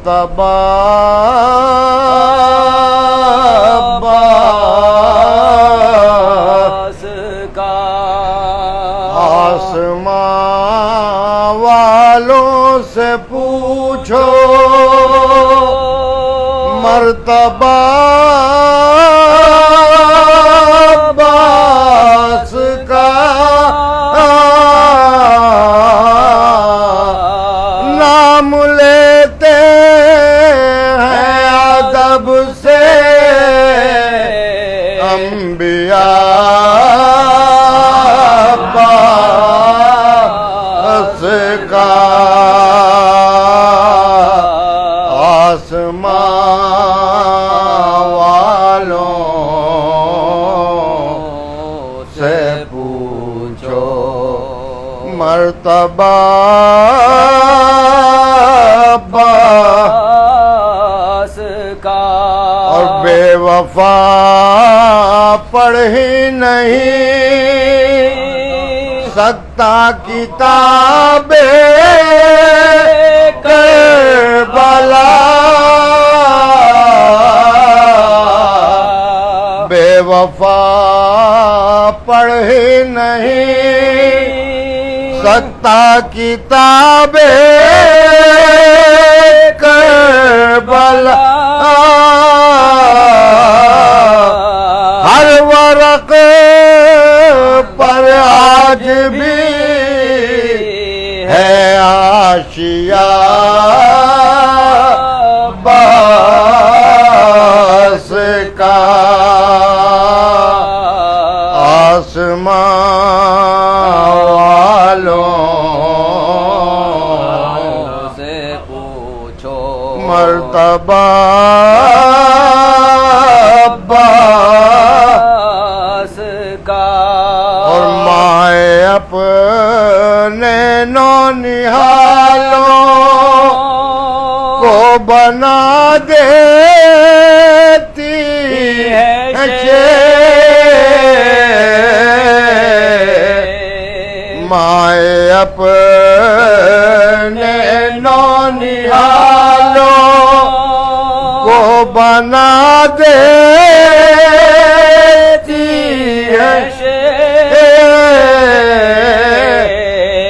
مرتبہ عباس کا آسمان والوں سے پوچھو مرتبہ عباس کا نام لیتے ہیں ادب سے انبیاء عباس کا آسمان والوں سے پوچھو مرتبہ عباس کا اور بے وفا پڑھ ہی نہیں سکتا کتاب کربلا بے وفا پڑھ ہی نہیں سکتا کتاب کربلا ہر ورق پر آج بھی ہے آشیا عباس کا آسمان والوں سے پوچھو مرتبہ عباس کا اور مائے اپنے نونہالوں کو بنا دیتی ہے مائے اپنے نونہالوں کو بنا دیتی ہے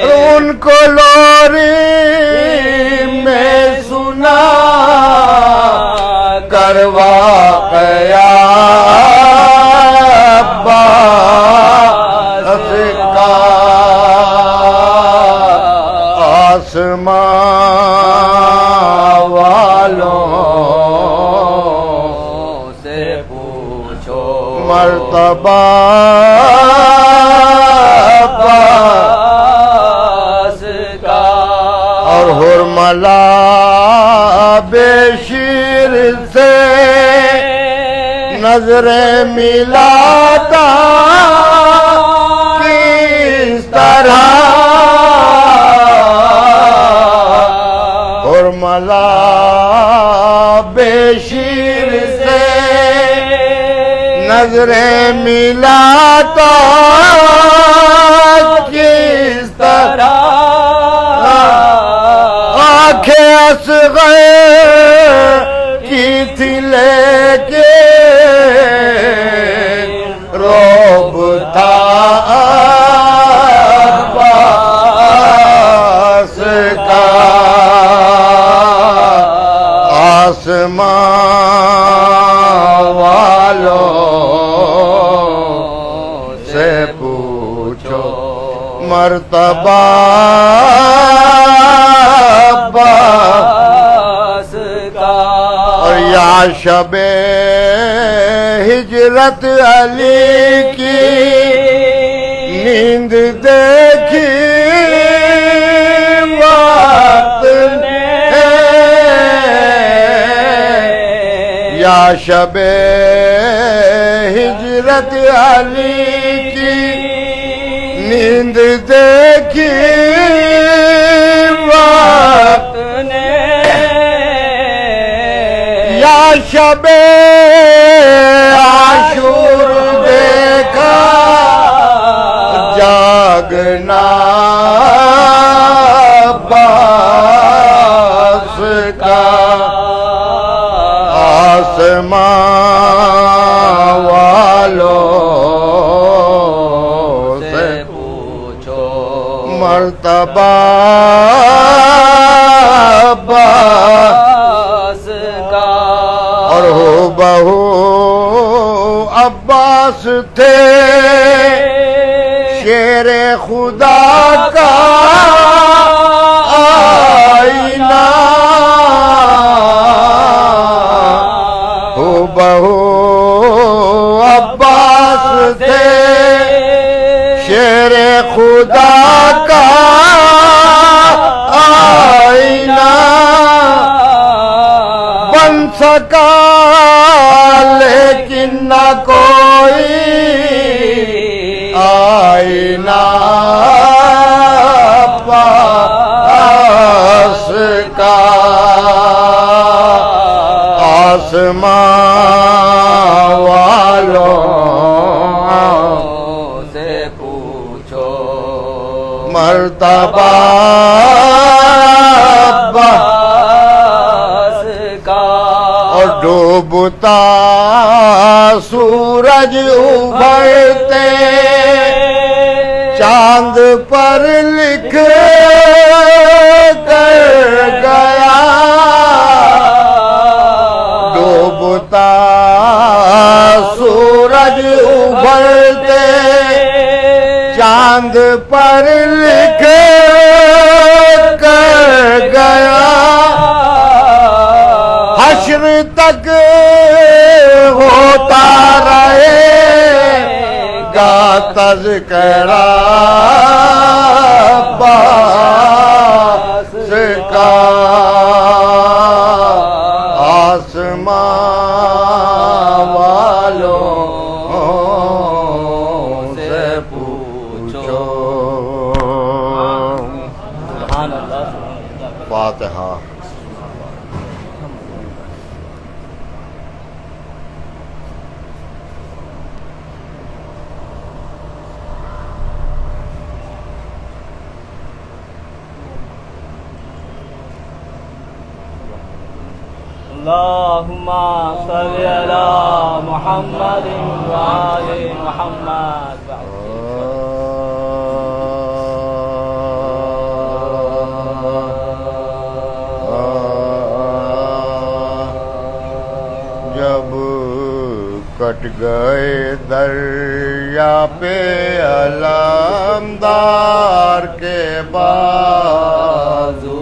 ان کو لوری میں سنا کروا عباس کا آسمان والوں سے پوچھو مرتبہ عباس کا اور حرملہ بے شیر سے نظریں ملاتا کس طرح حرملہ بے شیر سے نظریں ملاتا کس طرح آنکھیں اصغر کی تھی لیکن روب تھا عباس کا آسمان والوں سے پوچھو مرتبہ عباس کا اور یا شب ہجرت علی کی نیند دیکھی وقت نے یا شب ہجرت علی کی نیند دیکھی وقت نے یا شب عاشور دیکھا جاگنا عباس کا آسمان والوں سے پوچھو مرتبہ عباس کا اور ہو بہو عباس تھے شیر خدا کا آئینہ ہو بہو عباس تھے شیر خدا کا آئینہ بن سکا لیکن نہ کوئی آئینہ عباس کا آسمان والوں سے پوچھو مرتبہ عباس کا اور ڈوبتا سورج ابھرتے چاند پر لکھ کر گیا ڈوبتا سورج ابھرتے چاند پر لکھ کر گیا حشر تک ہوتا رہے گا تذکرہ عباس کا آسمان والوں سے پوچھو فاتحہ اللهم صل على محمد وآل محمد جب کٹ گئے دریا پہ علمدار کے بازو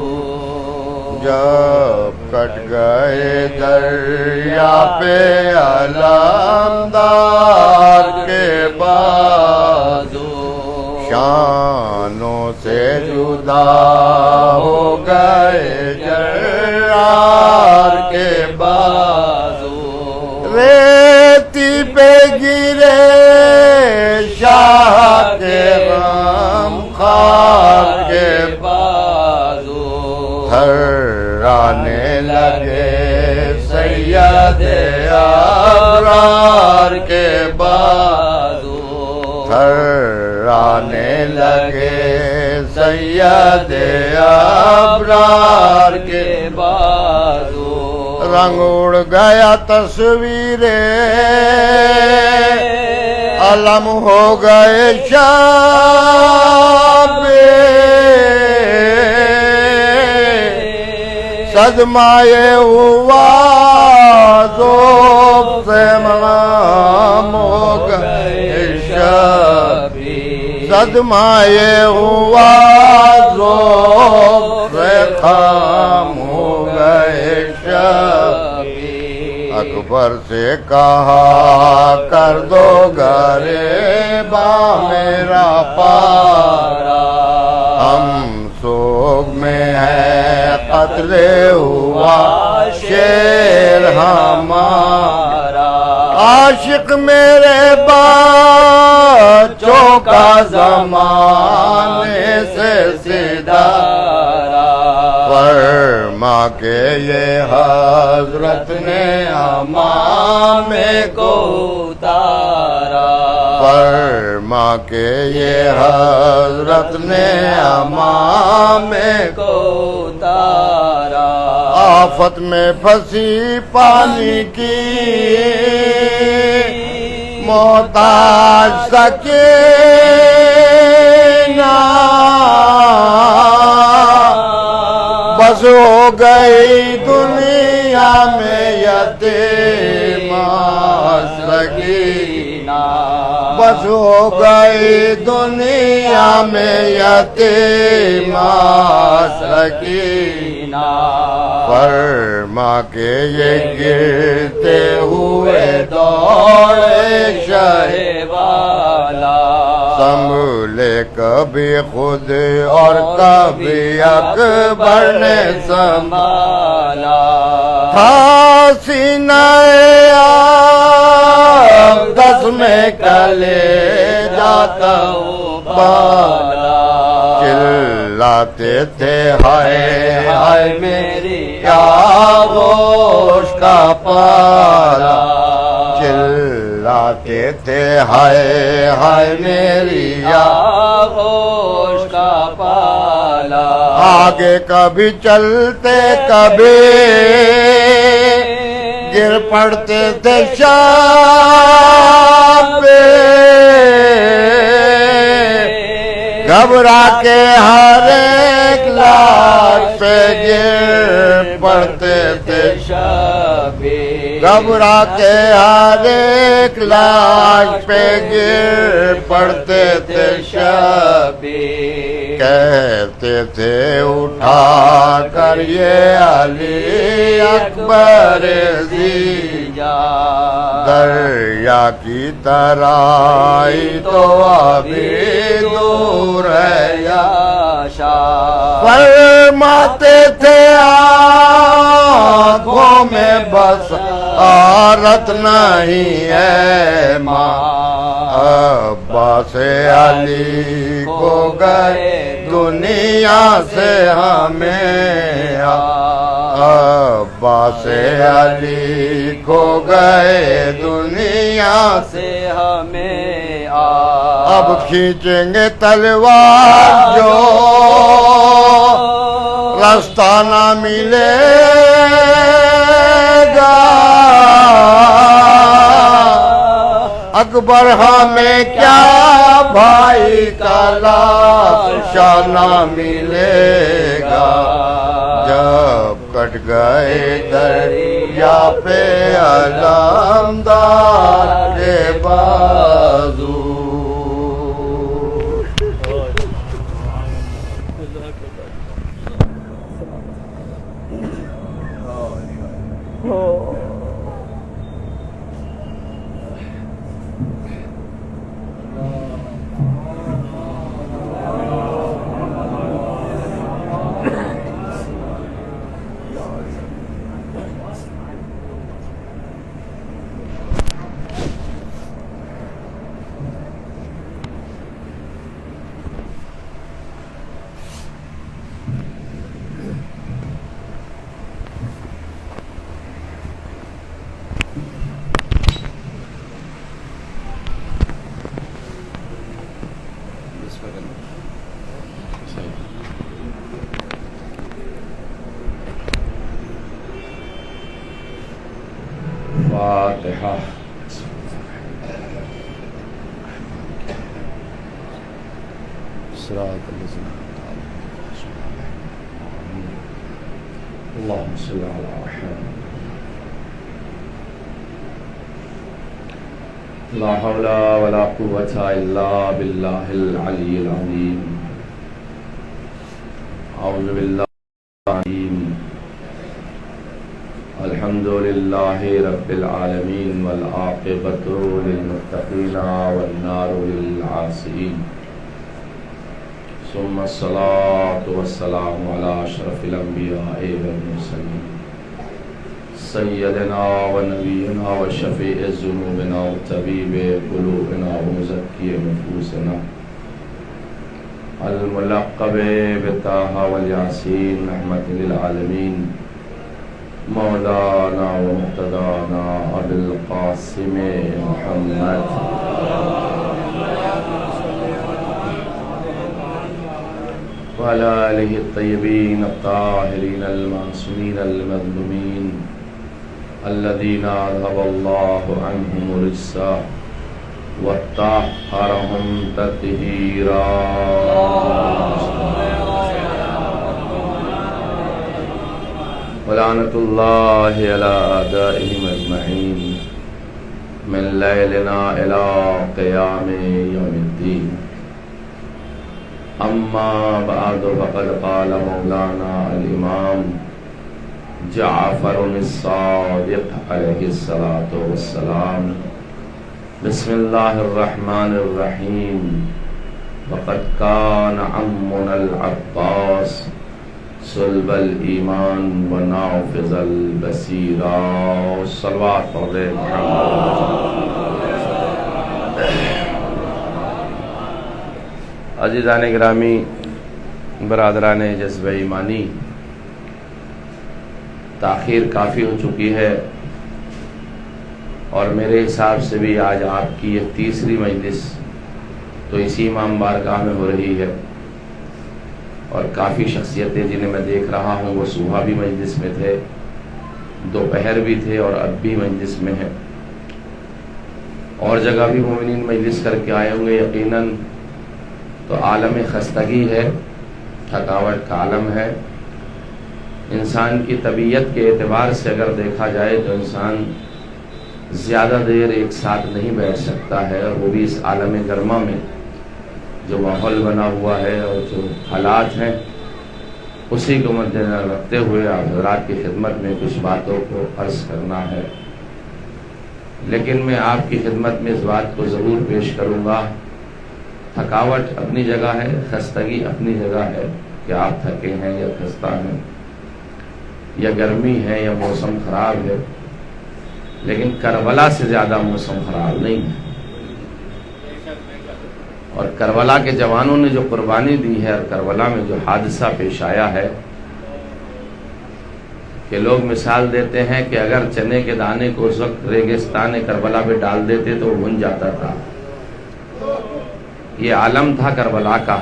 جب کٹ گئے دریا پہ علمدار کے بازو شانوں سے جدا ہو گئے جرار کے بازو ریتی پہ گرے شاہ کے غم خار کے بازو تھرانے لگے سید ابرار کے بازو تھرانے لگے سید ابرار کے بازو رنگ اڑ گیا تصویریں علم ہو گئے شام صدمائے ہوا ذوب سے مام ہو گئے شبی صدمائے ہوا ذوب سے خام ہو گئے شبی اکبر سے کہا کر دو غریبا میرا پارا ہم سوگ میں ہے قتل ہوا شیر ہمارا عاشق میرے بچوں کا زمانے سے سدارا فرما کے یہ حضرت نے امام کو اتارا فرما کے یہ حضرت نے امام کو اتارا آفت میں پھنسی پانی کی محتاج سکینہ بس ہو گئی دنیا میں یتیمہ سکینہ بس ہو گئی دنیا میں یتیمہ سکینہ فرما کے یہ گرتے ہوئے دوڑے شہ والا سنبھلے کبھی خود اور کبھی اکبر نے سنبھالا تھا سینہ دس میں کلے جاتا بالا چلاتے تھے ہائے ہائے میری آغوش کا پالا چلاتے تھے ہائے ہائے میری آغوش کا پالا آگے کبھی چلتے کبھی گر پڑتے تھے شام پہ گھبرا کے ہر ایک لاش پہ گر پڑتے تھے شبی گھبرا کے ہر ایک لاش پہ گر پڑتے تھے شبی کہتے تھے اٹھا کر یہ علی اکبر زیجا دریا کی طرح تو ابھی دور ہے یا شاہ فرماتے تھے آنکھوں میں بس عارت نہیں ہے ماں عباس علی کو گئے دنیا سے ہمیں عباس علی کو گئے دنیا سے ہمیں اب کھینچیں گے تلوار جو راستہ نہ ملے گا اکبر ہمیں کیا بھائی کا لاشا نہ ملے گا جب کٹ گئے دریا پہ علمدار کے بازو فاتحہ صراط الذین اللهم صل على محمد لا حول ولا قوة إلا بالله العلي العظيم أعوذ بالله الحمد لله رب العالمين والعاقبة للمتقين والنار للعاصين ثم الصلاة والسلام على أشرف الأنبياء والمرسلين سيدنا ونبينا وشفيع ذنوبنا وطبيب قلوبنا ومزكي نفوسنا الملقب بطه والياسين رحمة للعالمين مولانا ومقتدانا ابو القاسم محمد وعلى آله الطيبين الطاهرين المعصومين المظلومين الذين أذهب الله عنهم الرجس وطهرهم تطهيرا. ولعنة الله على أعدائهم أجمعين من ليلنا إلى قيام يوم الدين. أما بعد فقد قال مولانا الإمام جعفر الصادق عليه الصلاة والسلام: بسم الله الرحمن الرحيم. وقد كان عمنا العباس صلب الإيمان ونافذ البصيرة. صلوات پڑھ عزیزان گرامی، برادران جذبہ ایمانی، تاخیر کافی ہو چکی ہے اور میرے حساب سے بھی آج آپ کی یہ تیسری مجلس تو اسی امام بارگاہ میں ہو رہی ہے، اور کافی شخصیتیں جنہیں میں دیکھ رہا ہوں وہ صبح بھی مجلس میں تھے، دوپہر بھی تھے اور اب بھی مجلس میں ہیں، اور جگہ بھی مومنین مجلس کر کے آئے ہوں گے یقیناً. تو عالم خستگی ہے، تھکاوٹ کا عالم ہے. انسان کی طبیعت کے اعتبار سے اگر دیکھا جائے تو انسان زیادہ دیر ایک ساتھ نہیں بیٹھ سکتا ہے، اور وہ بھی اس عالم گرما میں جو ماحول بنا ہوا ہے اور جو حالات ہیں اسی کو مد نظر رکھتے ہوئے آپ حضرات کی خدمت میں کچھ باتوں کو عرض کرنا ہے. لیکن میں آپ کی خدمت میں اس بات کو ضرور پیش کروں گا، تھکاوٹ اپنی جگہ ہے، خستگی اپنی جگہ ہے کہ آپ تھکے ہیں یا خستہ ہیں یا گرمی ہے یا موسم خراب ہے، لیکن کربلا سے زیادہ موسم خراب نہیں ہے. اور کربلا کے جوانوں نے جو قربانی دی ہے اور کربلا میں جو حادثہ پیش آیا ہے کہ لوگ مثال دیتے ہیں کہ اگر چنے کے دانے کو اس وقت ریگستان کربلا پہ ڈال دیتے تو وہ بن جاتا تھا. یہ عالم تھا کربلا کا.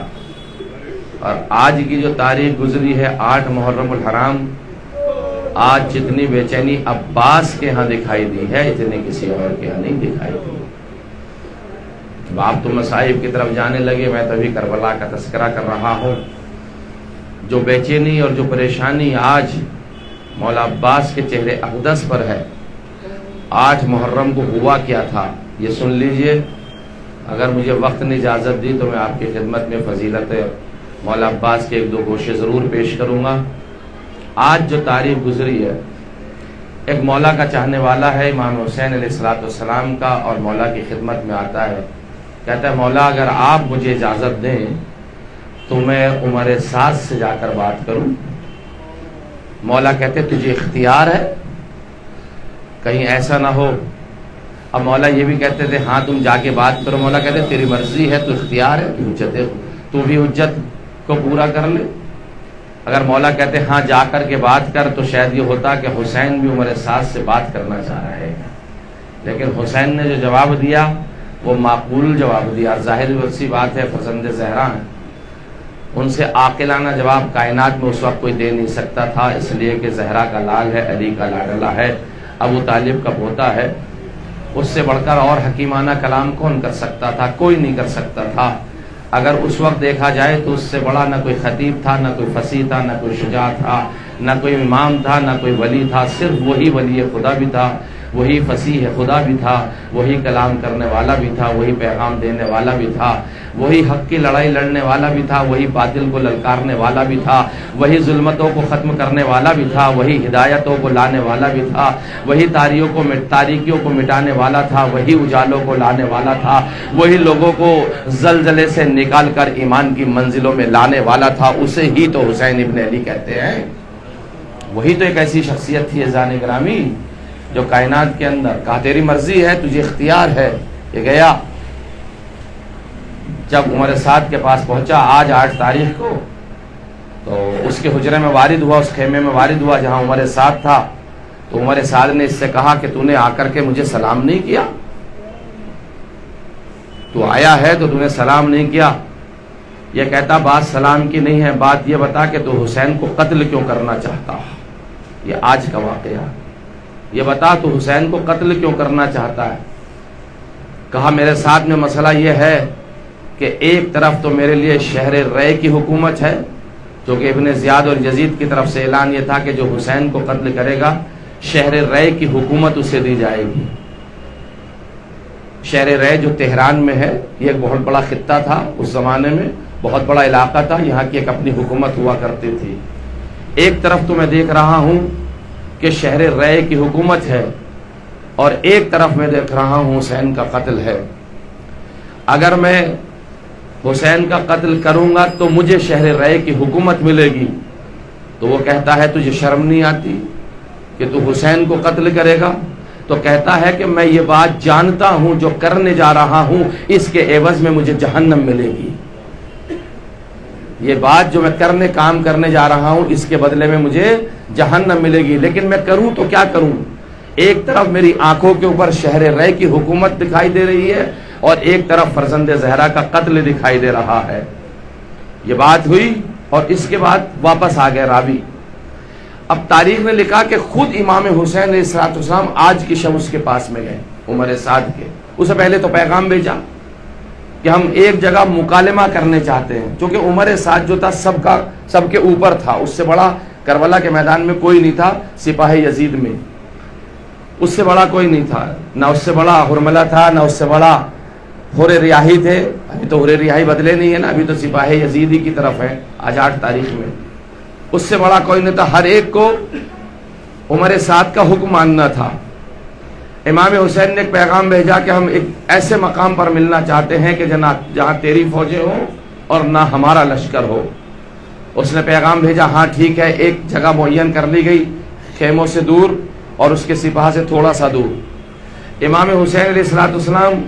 اور آج کی جو تاریخ گزری ہے 8 محرم الحرام، آج جتنی بے چینی عباس کے ہاں دکھائی دی ہے اتنی کسی اور کے ہاں نہیں دکھائی دی. آپ تو مصائب کی طرف جانے لگے، میں تو ابھی کربلا کا تذکرہ کر رہا ہوں. جو بے چینی اور جو پریشانی آج مولا عباس کے چہرے اقدس پر ہے، 8 محرم کو ہوا کیا تھا یہ سن لیجئے. اگر مجھے وقت نے اجازت دی تو میں آپ کی خدمت میں فضیلت مولا عباس کے 1-2 گوشے ضرور پیش کروں گا. آج جو تاریخ گزری ہے، ایک مولا کا چاہنے والا ہے امام حسین علیہ السلام کا، اور مولا کی خدمت میں آتا ہے، کہتا ہے مولا اگر آپ مجھے اجازت دیں تو میں عمر سعد سے جا کر بات کروں. مولا کہتے تجھے اختیار ہے، کہیں ایسا نہ ہو. اب مولا یہ بھی کہتے تھے ہاں تم جا کے بات کرو. مولا کہتے تیری مرضی ہے، تو اختیار ہے، تو بھی حجت کو پورا کر لے. اگر مولا کہتے ہاں جا کر کے بات کر تو شاید یہ ہوتا کہ حسین بھی عمر سعد سے بات کرنا چاہ رہے ہیں، لیکن حسین نے جو جواب دیا وہ معقول جواب دیا. ظاہر سی بات ہے فرزند زہرا ہیں، ان سے عاقلانہ جواب کائنات میں اس وقت کوئی دے نہیں سکتا تھا، اس لیے کہ زہرا کا لال ہے، علی کا لاڈلا ہے، ابو طالب کا پوتا ہے. اس سے بڑھ کر اور حکیمانہ کلام کون کر سکتا تھا؟ کوئی نہیں کر سکتا تھا. اگر اس وقت دیکھا جائے تو اس سے بڑا نہ کوئی خطیب تھا، نہ کوئی فصیح تھا، نہ کوئی شجاع تھا، نہ کوئی امام تھا، نہ کوئی ولی تھا. صرف وہی ولی خدا بھی تھا، وہی فصیح خدا بھی تھا، وہی کلام کرنے والا بھی تھا، وہی پیغام دینے والا بھی تھا، وہی حق کی لڑائی لڑنے والا بھی تھا، وہی باطل کو للکارنے والا بھی تھا، وہی ظلمتوں کو ختم کرنے والا بھی تھا، وہی ہدایتوں کو لانے والا بھی تھا، وہی تاریکیوں کو مٹانے والا تھا، وہی اجالوں کو لانے والا تھا، وہی لوگوں کو زلزلے سے نکال کر ایمان کی منزلوں میں لانے والا تھا. اسے ہی تو حسین ابن علی کہتے ہیں. وہی تو ایک ایسی شخصیت تھی عزیزان گرامی جو کائنات کے اندر کہا تیری مرضی ہے، تجھے اختیار ہے. یہ گیا جب عمر سعد کے پاس پہنچا آج 8 تاریخ کو، تو اس کے حجرے میں وارد ہوا، اس خیمے میں وارد ہوا جہاں عمر سعد تھا. تو عمر سعد نے اس سے کہا کہ تو نے آ کر کے مجھے سلام نہیں کیا، تو آیا ہے تو تو نے سلام نہیں کیا. یہ کہتا بات سلام کی نہیں ہے، بات یہ بتا کہ تو حسین کو قتل کیوں کرنا چاہتا؟ یہ آج کا واقعہ، یہ بتا تو حسین کو قتل کیوں کرنا چاہتا ہے؟ کہا میرے ساتھ میں مسئلہ یہ ہے کہ ایک طرف تو میرے لیے شہر رے کی حکومت ہے، جو کہ ابن زیاد اور یزید کی طرف سے اعلان یہ تھا کہ جو حسین کو قتل کرے گا شہر رے کی حکومت اسے دی جائے گی۔ شہر رے جو تہران میں ہے، یہ ایک بہت بڑا خطہ تھا اس زمانے میں، بہت بڑا علاقہ تھا، یہاں کی ایک اپنی حکومت ہوا کرتی تھی۔ ایک طرف تو میں دیکھ رہا ہوں کہ شہر رے کی حکومت ہے، اور ایک طرف میں دیکھ رہا ہوں حسین کا قتل ہے۔ اگر میں حسین کا قتل کروں گا تو مجھے شہر رے کی حکومت ملے گی۔ تو وہ کہتا ہے تجھے شرم نہیں آتی کہ تو حسین کو قتل کرے گا؟ تو کہتا ہے کہ میں یہ بات جانتا ہوں، جو کرنے جا رہا ہوں اس کے عوض میں مجھے جہنم ملے گی۔ یہ بات جو میں کام کرنے جا رہا ہوں اس کے بدلے میں مجھے جہنم ملے گی، لیکن میں کروں تو کیا کروں؟ ایک طرف میری آنکھوں کے اوپر شہر رے کی حکومت دکھائی دے رہی ہے، اور ایک طرف فرزند زہرا کا قتل دکھائی دے رہا ہے۔ یہ بات ہوئی اور اس کے بعد واپس آ گئے راوی۔ اب تاریخ نے لکھا کہ خود امام حسین علیہ السلام آج کی شب اس کے پاس میں گئے، عمر سعد کے۔ اسے پہلے تو پیغام بھیجا کہ ہم ایک جگہ مکالمہ کرنے چاہتے ہیں، کیونکہ عمر سعد جو تھا سب کے اوپر تھا، اس سے بڑا کربلا کے میدان میں کوئی نہیں تھا، سپاہ یزید میں اس سے بڑا کوئی نہیں تھا، نہ اس سے بڑا حرملہ تھا، نہ اس سے بڑا حور ریاحی تھے۔ ابھی تو حور ریاحی بدلے نہیں ہے نا، ابھی تو سپاہ یزید ہی کی طرف ہے آج 8 تاریخ میں۔ اس سے بڑا کوئی نہیں تھا، ہر ایک کو عمر سعد کا حکم ماننا تھا۔ امام حسین نے ایک پیغام بھیجا کہ ہم ایک ایسے مقام پر ملنا چاہتے ہیں کہ جہاں تیری فوجیں ہوں اور نہ ہمارا لشکر ہو۔ اس نے پیغام بھیجا ہاں ٹھیک ہے، ایک جگہ معین کر لی گئی، خیموں سے دور اور اس کے سپاہ سے تھوڑا سا دور۔ امام حسین علیہ السلام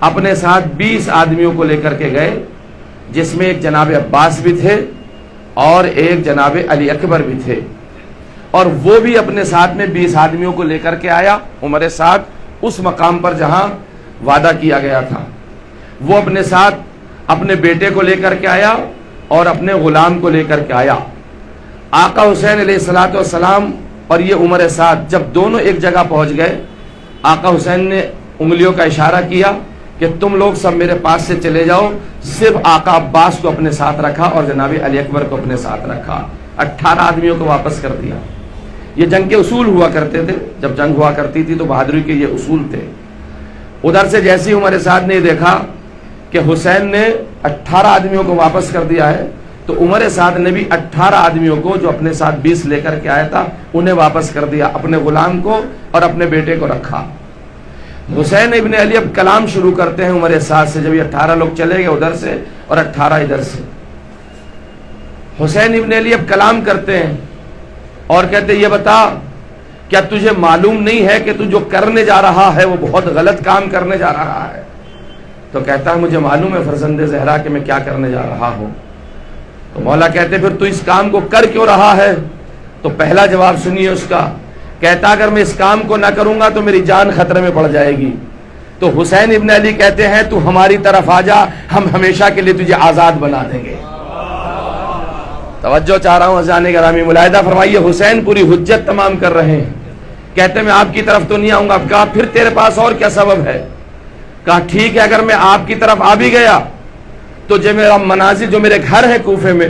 اپنے ساتھ 20 آدمیوں کو لے کر کے گئے، جس میں ایک جناب عباس بھی تھے اور ایک جناب علی اکبر بھی تھے، اور وہ بھی اپنے ساتھ میں 20 آدمیوں کو لے کر کے آیا عمر سعد اس مقام پر جہاں وعدہ کیا گیا تھا۔ وہ اپنے ساتھ اپنے بیٹے کو لے کر کے آیا اور اپنے غلام کو لے کر کے آیا۔ آقا حسین علیہ السلام اور یہ عمر سعد جب دونوں ایک جگہ پہنچ گئے، آقا حسین نے انگلیوں کا اشارہ کیا کہ تم لوگ سب میرے پاس سے چلے جاؤ، صرف آقا عباس کو اپنے ساتھ رکھا اور جناب علی اکبر کو اپنے ساتھ رکھا۔ 18 آدمیوں کو واپس کر دیا۔ یہ جنگ کے اصول ہوا کرتے تھے، جب جنگ ہوا کرتی تھی تو بہادری کے یہ اصول تھے۔ ادھر سے جیسے ہی عمر سعد نے دیکھا کہ حسین نے 18 آدمیوں کو واپس کر دیا ہے، تو عمر سعد نے بھی 18 آدمیوں کو جو اپنے ساتھ 20 لے کر کے آیا تھا انہیں واپس کر دیا، اپنے غلام کو اور اپنے بیٹے کو رکھا۔ حسین ابن علی اب کلام شروع کرتے ہیں عمر سعد سے، جب یہ 18 لوگ چلے گئے ادھر سے اور 18 ادھر سے۔ حسین ابن علی اب کلام کرتے ہیں اور کہتے یہ بتا کیا تجھے معلوم نہیں ہے کہ تو جو کرنے جا رہا ہے وہ بہت غلط کام کرنے جا رہا ہے؟ تو کہتا ہے مجھے معلوم ہے فرزند زہرا کہ میں کیا کرنے جا رہا ہوں۔ تو مولا کہتے پھر تو اس کام کو کر کیوں رہا ہے؟ تو پہلا جواب سنیے اس کا، کہتا اگر میں اس کام کو نہ کروں گا تو میری جان خطرے میں پڑ جائے گی۔ تو حسین ابن علی کہتے ہیں تو ہماری طرف آ جا، ہم ہمیشہ کے لیے تجھے آزاد بنا دیں گے۔ توجہ چاہ رہا ہوں حضران گرامی، ملاحظہ فرمائیے، حسین پوری حجت تمام کر رہے ہیں۔ کہتے میں آپ کی طرف تو نہیں آؤں گا۔ کہا پھر تیرے پاس اور کیا سبب ہے؟ کہا ٹھیک ہے اگر میں آپ کی طرف آ بھی گیا تو جو میرا منازل، جو میرے گھر ہے کوفے میں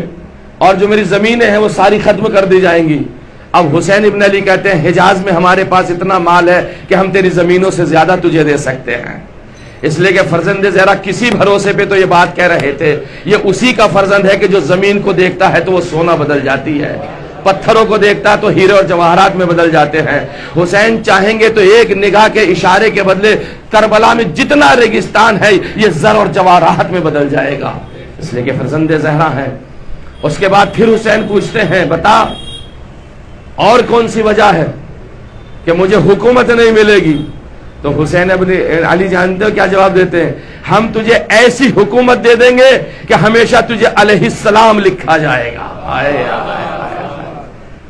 اور جو میری زمینیں ہیں وہ ساری ختم کر دی جائیں گی۔ اب حسین ابن علی کہتے ہیں حجاز میں ہمارے پاس اتنا مال ہے کہ ہم تیری زمینوں سے زیادہ تجھے دے سکتے ہیں۔ اس لیے کہ فرزند زہرا کسی بھروسے پہ تو یہ بات کہہ رہے تھے، یہ اسی کا فرزند ہے کہ جو زمین کو دیکھتا ہے تو وہ سونا بدل جاتی ہے، پتھروں کو دیکھتا ہے تو ہیرے اور جواہرات میں بدل جاتے ہیں۔ حسین چاہیں گے تو ایک نگاہ کے اشارے کے بدلے کربلا میں جتنا ریگستان ہے یہ زر اور جواہرات میں بدل جائے گا، اس لیے کہ فرزند زہرا ہے۔ اس کے بعد پھر حسین پوچھتے ہیں بتا اور کون سی وجہ ہے کہ مجھے حکومت نہیں ملے گی؟ تو حسین ابن علی جانتے ہو کیا جواب دیتے ہیں؟ ہم تجھے ایسی حکومت دے دیں گے کہ ہمیشہ تجھے علیہ السلام لکھا جائے گا۔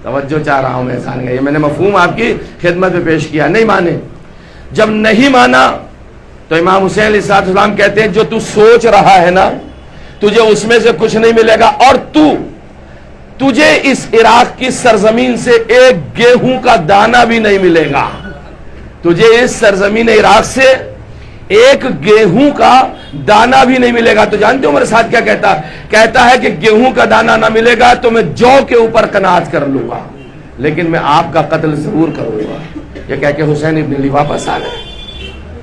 توجہ چاہ رہا ہوں میں احسان کا، یہ میں نے مفہوم آپ کی خدمت میں پیش کیا۔ نہیں مانے، جب نہیں مانا تو امام حسین علیہ السلام کہتے ہیں جو تو سوچ رہا ہے نا، تجھے اس میں سے کچھ نہیں ملے گا، اور تجھے اس عراق کی سرزمین سے ایک گیہوں کا دانہ بھی نہیں ملے گا، تجھے اس سرزمین عراق سے ایک گیہوں کا دانہ بھی نہیں ملے گا۔ تو جانتے ہو میرے ساتھ کیا کہتا ہے کہ گیہوں کا دانہ نہ ملے گا تو میں جو کے اوپر قناعت کر لوں گا، لیکن میں آپ کا قتل ضرور کروں گا۔ یہ کہہ کے حسین ابن علی واپس آ گئے،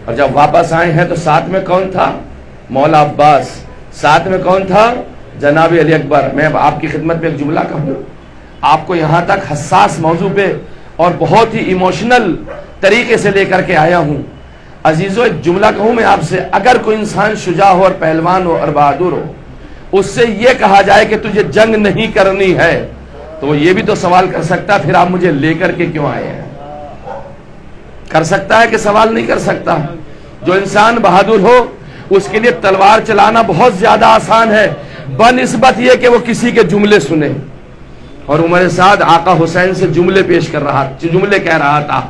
اور جب واپس آئے ہیں تو ساتھ میں کون تھا؟ مولا عباس، ساتھ میں کون تھا؟ جناب علی اکبر۔ میں آپ کی خدمت میں ایک جملہ کہوں، آپ کو یہاں تک حساس موضوع پہ اور بہت ہی ایموشنل طریقے سے لے کر کے آیا ہوں۔ عزیزو، ایک جملہ کہوں میں آپ سے، اگر کوئی انسان شجاع ہو اور پہلوان ہو اور بہادر ہو، اس سے یہ کہا جائے کہ تجھے جنگ نہیں کرنی ہے، تو وہ یہ بھی تو سوال کر سکتا پھر آپ مجھے لے کر کے کیوں آئے ہیں؟ کر سکتا ہے کہ سوال نہیں کر سکتا؟ جو انسان بہادر ہو اس کے لیے تلوار چلانا بہت زیادہ آسان ہے بنسبت یہ کہ وہ کسی کے جملے سنے۔ اور عمر سعد آقا حسین سے جملے پیش کر رہا، جملے کہہ رہا تھا،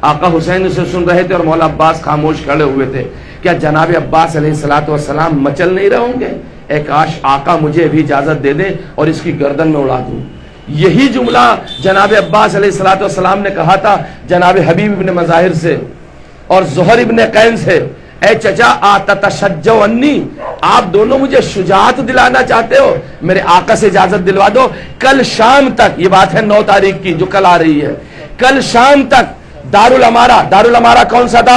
آقا حسین اسے سن رہے تھے اور مولا عباس خاموش کھڑے ہوئے تھے۔ کیا جناب عباس علیہ السلام مچل نہیں رہے ہوں گے؟ اے کاش آقا مجھے بھی اجازت دے دیں اور اس کی گردن میں اڑا دوں۔ یہی جملہ جناب عباس علیہ السلام نے کہا تھا جناب حبیب ابن مظاہر سے اور زہر ابن قین سے، اے چچا آتتشجع انی، آپ دونوں مجھے شجاعت دلانا چاہتے ہو، میرے آقا سے اجازت دلوا دو، کل شام تک، یہ بات ہے 9 تاریخ کی جو کل آ رہی ہے، کل شام تک دارالامارہ کون سا تھا؟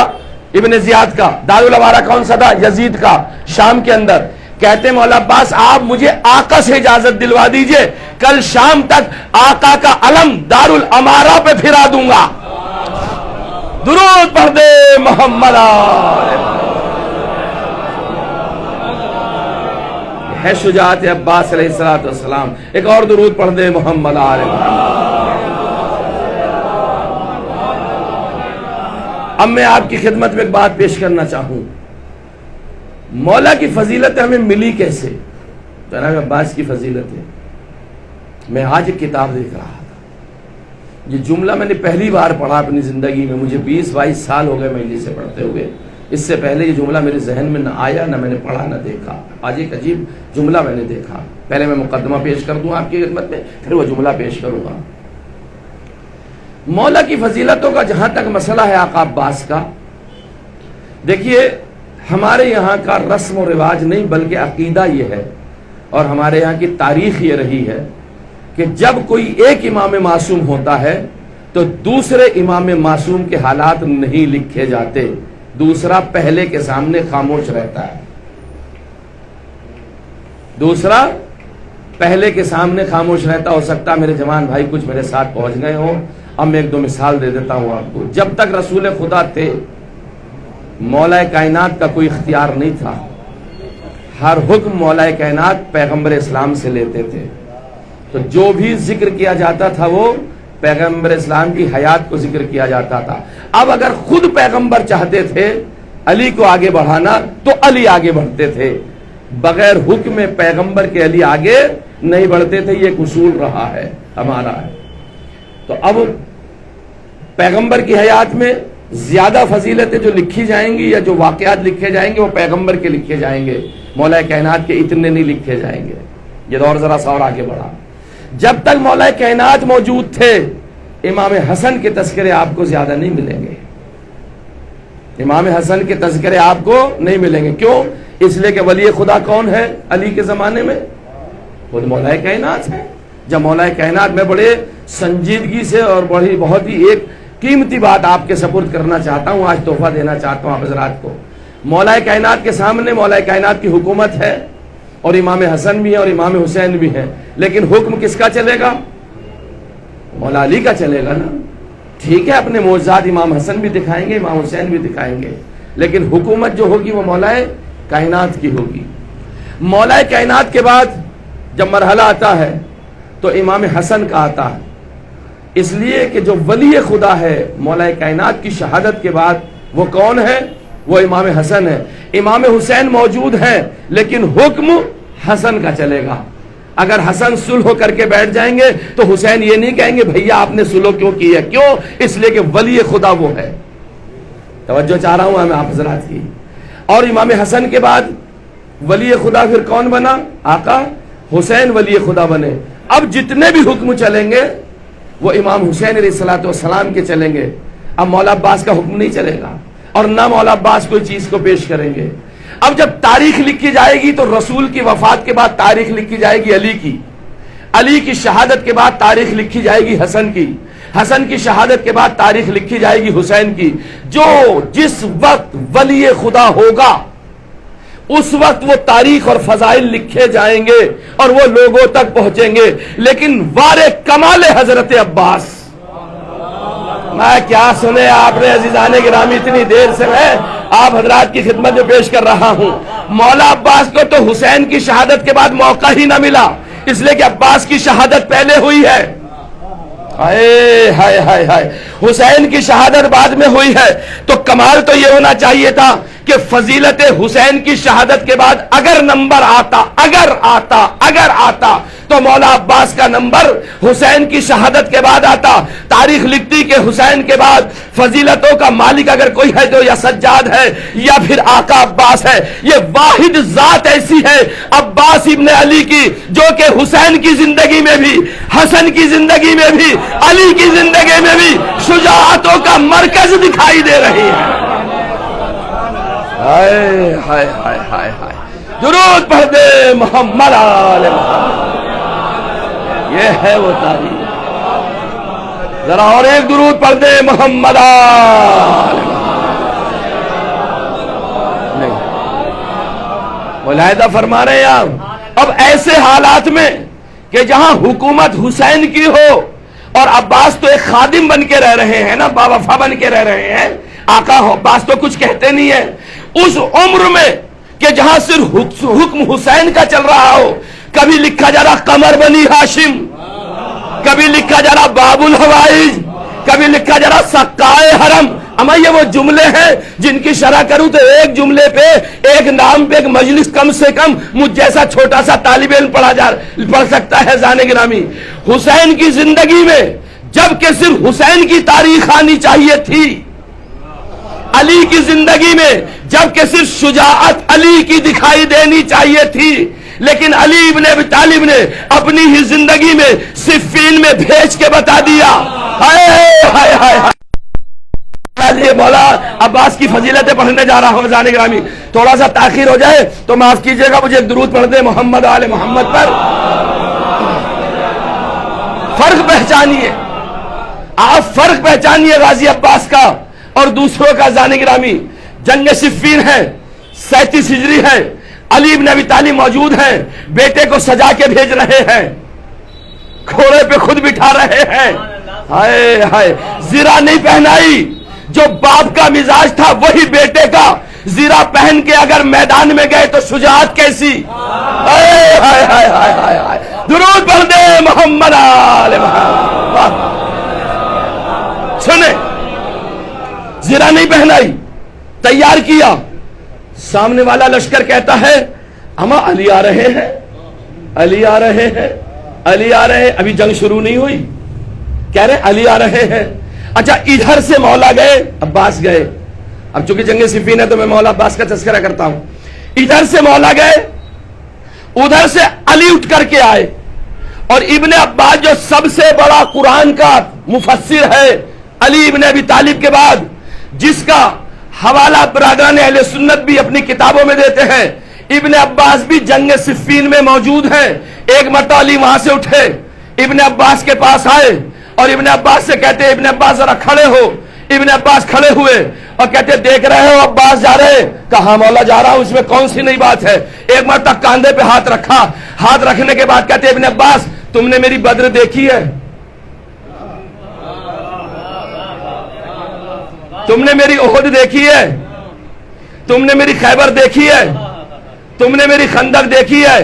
ابن زیاد کا۔ دارالامارہ کون سا تھا؟ یزید کا، شام کے اندر۔ کہتے مولا عباس آپ مجھے آقا سے اجازت دلوا دیجئے، کل شام تک آقا کا علم دارالامارہ پہ پھرا دوں گا۔ درود پڑھ دے محمد ہے شجاعت عباس علیہ السلام۔ ایک اور درود پڑھ دے محمد آل محمد۔ اب میں آپ کی خدمت میں ایک بات پیش کرنا چاہوں، مولا کی فضیلت ہمیں ملی کیسے؟ جناب عباس کی فضیلت ہے۔ میں آج ایک کتاب دیکھ رہا تھا، یہ جملہ میں نے پہلی بار پڑھا اپنی زندگی میں، مجھے 20-22 سال ہو گئے مجلس سے پڑھتے ہوئے، اس سے پہلے یہ جملہ میرے ذہن میں نہ آیا، نہ میں نے پڑھا نہ دیکھا۔ آج ایک عجیب جملہ میں نے دیکھا، پہلے میں مقدمہ پیش کر دوں آپ کی خدمت میں، پھر وہ جملہ پیش کروں گا۔ مولا کی فضیلتوں کا جہاں تک مسئلہ ہے آقا عباس کا، دیکھیے ہمارے یہاں کا رسم و رواج نہیں بلکہ عقیدہ یہ ہے اور ہمارے یہاں کی تاریخ یہ رہی ہے کہ جب کوئی ایک امام معصوم ہوتا ہے تو دوسرے امام معصوم کے حالات نہیں لکھے جاتے، دوسرا پہلے کے سامنے خاموش رہتا ہے، دوسرا پہلے کے سامنے خاموش رہتا۔ ہو سکتا میرے جوان بھائی کچھ میرے ساتھ پہنچ گئے ہوں، اب میں ایک دو مثال دے دیتا ہوں آپ کو۔ جب تک رسول خدا تھے مولا کائنات کا کوئی اختیار نہیں تھا، ہر حکم مولا کائنات پیغمبر اسلام سے لیتے تھے، تو جو بھی ذکر کیا جاتا تھا وہ پیغمبر اسلام کی حیات کو ذکر کیا جاتا تھا۔ اب اگر خود پیغمبر چاہتے تھے علی کو آگے بڑھانا تو علی آگے بڑھتے تھے، بغیر حکم پیغمبر کے علی آگے نہیں بڑھتے تھے، یہ ایک اصول رہا ہے ہمارا ہے۔ تو اب پیغمبر کی حیات میں زیادہ فضیلتیں جو لکھی جائیں گی یا جو واقعات لکھے جائیں گے وہ پیغمبر کے لکھے جائیں گے، مولا کائنات کے اتنے نہیں لکھے جائیں گے۔ یہ دور ذرا سا اور آگے بڑھا، جب تک مولا کائنات موجود تھے امام حسن کے تذکرے آپ کو زیادہ نہیں ملیں گے، امام حسن کے تذکرے آپ کو نہیں ملیں گے۔ کیوں؟ اس لیے کہ ولی خدا کون ہے علی کے زمانے میں؟ خود مولا کائنات ہے۔ جب مولا کائنات میں بڑے سنجیدگی سے اور بہت ہی ایک قیمتی بات آپ کے سپرد کرنا چاہتا ہوں، آج تحفہ دینا چاہتا ہوں آپ حضرات کو۔ مولا کائنات کے سامنے مولا کائنات کی حکومت ہے اور امام حسن بھی ہے اور امام حسین بھی ہے، لیکن حکم کس کا چلے گا؟ مولا علی کا چلے گا نا۔ ٹھیک ہے اپنے معجزات امام حسن بھی دکھائیں گے، امام حسین بھی دکھائیں گے، لیکن حکومت جو ہوگی وہ مولا کائنات کی ہوگی۔ مولا کائنات کے بعد جب مرحلہ آتا ہے تو امام حسن کا آتا ہے، اس لیے کہ جو ولی خدا ہے مولا کائنات کی شہادت کے بعد وہ کون ہے؟ وہ امام حسن ہے۔ امام حسین موجود ہیں لیکن حکم حسن کا چلے گا۔ اگر حسن صلح کر کے بیٹھ جائیں گے تو حسین یہ نہیں کہیں گے بھیا آپ نے صلح کیوں کی ہے، کیوں؟ اس لیے کہ ولی خدا وہ ہے۔ توجہ چاہ رہا ہوں میں آپ حضرات کی۔ اور امام حسن کے بعد ولی خدا پھر کون بنا؟ آقا حسین ولی خدا بنے. اب جتنے بھی حکم چلیں گے وہ امام حسین علیہ الصلوۃ والسلام کے چلیں گے. اب مولا عباس کا حکم نہیں چلے گا اور نہ مولا عباس کوئی چیز کو پیش کریں گے. اب جب تاریخ لکھی جائے گی تو رسول کی وفات کے بعد تاریخ لکھی جائے گی علی کی، علی کی شہادت کے بعد تاریخ لکھی جائے گی حسن کی، حسن کی شہادت کے بعد تاریخ لکھی جائے گی حسین کی. جو جس وقت ولی خدا ہوگا اس وقت وہ تاریخ اور فضائل لکھے جائیں گے اور وہ لوگوں تک پہنچیں گے. لیکن وار کمال حضرت عباس، میں کیا سنے آپ نے عزیزان گرامی، اتنی دیر سے میں آپ حضرات کی خدمت میں پیش کر رہا ہوں. مولا عباس کو تو حسین کی شہادت کے بعد موقع ہی نہ ملا، اس لیے کہ عباس کی شہادت پہلے ہوئی ہے. ہائے ہائے ہائے ہائے، حسین کی شہادت بعد میں ہوئی ہے. تو کمال تو یہ ہونا چاہیے تھا کہ فضیلت حسین کی شہادت کے بعد اگر نمبر آتا تو مولا عباس کا نمبر حسین کی شہادت کے بعد آتا. تاریخ لکھتی کہ حسین کے بعد فضیلتوں کا مالک اگر کوئی ہے تو یا سجاد ہے یا پھر آقا عباس ہے. یہ واحد ذات ایسی ہے عباس ابن علی کی جو کہ حسین کی زندگی میں بھی، حسن کی زندگی میں بھی، علی کی زندگی میں بھی شجاعتوں کا مرکز دکھائی دے رہی ہے. ہائے ہائے ہائے ہائے ہائے، درود پڑھ دے محمد آل محمد. یہ ہے وہ تاریخ. ذرا اور ایک درود پڑھ دے محمد آل محمد. نہیں، ملاحظہ فرما رہے ہیں آپ. اب ایسے حالات میں کہ جہاں حکومت حسین کی ہو اور عباس تو ایک خادم بن کے رہ رہے ہیں نا، باوفا بن کے رہ رہے ہیں، آقا عباس تو کچھ کہتے نہیں ہیں. اس عمر میں کہ جہاں صرف حکم حسین کا چل رہا ہو، کبھی لکھا جا رہا قمر بنی ہاشم، کبھی لکھا جا رہا باب الحوائج، کبھی لکھا جا رہا سقائے حرم. اما یہ وہ جملے ہیں جن کی شرح کروں تو ایک جملے پہ، ایک نام پہ ایک مجلس کم سے کم مجھ جیسا چھوٹا سا طالب علم پڑھ سکتا ہے. زانے گرامی، حسین کی زندگی میں جبکہ صرف حسین کی تاریخ آنی چاہیے تھی، علی کی زندگی میں جبکہ صرف شجاعت علی کی دکھائی دینی چاہیے تھی، لیکن علی ابن ابی طالب نے اپنی ہی زندگی میں صفین میں بھیج کے بتا دیا. ہائے ہائے ہائے، مولا عباس کی فضیلتیں پڑھنے جا رہا ہوں. جانے گرامی، تھوڑا سا تاخیر ہو جائے تو معاف کیجئے گا، مجھے ایک درود پڑھ دے محمد آل محمد پر. فرق پہچانیے آپ، فرق پہچانیے غازی عباس کا اور دوسروں کا. جانے گرامی، جنگ صفین ہے، 37 ہجری ہے، علی ابن ابی طالب موجود ہیں، بیٹے کو سجا کے بھیج رہے ہیں، گھوڑے پہ خود بٹھا رہے ہیں. ہائے ہائے، زرہ نہیں پہنائی. جو باپ کا مزاج تھا وہی بیٹے کا. زرہ پہن کے اگر میدان میں گئے تو شجاعت کیسی. ہائے ہائے ہائے ہائے ہائے، درود پڑھ دے محمد آل محمد. سنیں، زرہ نہیں پہنائی، تیار کیا. سامنے والا لشکر کہتا ہے اما علی آ رہے ہیں، علی آ رہے ہیں، علی آ رہے ہیں. ابھی جنگ شروع نہیں ہوئی، کہہ رہے علی آ رہے ہیں. اچھا، ادھر سے مولا گئے، عباس گئے. اب چونکہ جنگ صفین ہے تو میں مولا عباس کا تذکرہ کرتا ہوں. ادھر سے مولا گئے، ادھر سے علی اٹھ کر کے آئے. اور ابن عباس جو سب سے بڑا قرآن کا مفسر ہے علی ابن ابی طالب کے بعد، جس کا حوالہ برادران اہل سنت بھی اپنی کتابوں میں دیتے ہیں، ابن عباس بھی جنگ صفین میں موجود ہیں. ایک مرتبہ علی وہاں سے اٹھے، ابن عباس کے پاس آئے اور ابن عباس سے کہتے ابن عباس ذرا کھڑے ہو. ابن عباس کھڑے ہوئے اور کہتے دیکھ رہے ہو عباس جا رہے؟ کہا مولا جا رہا ہوں، اس میں کون سی نئی بات ہے. ایک مرتبہ کاندھے پہ ہاتھ رکھا، ہاتھ رکھنے کے بعد کہتے ابن عباس تم نے میری بدر دیکھی ہے؟ تم نے میری احد دیکھی ہے؟ تم نے میری خیبر دیکھی ہے؟ تم نے میری خندق دیکھی ہے؟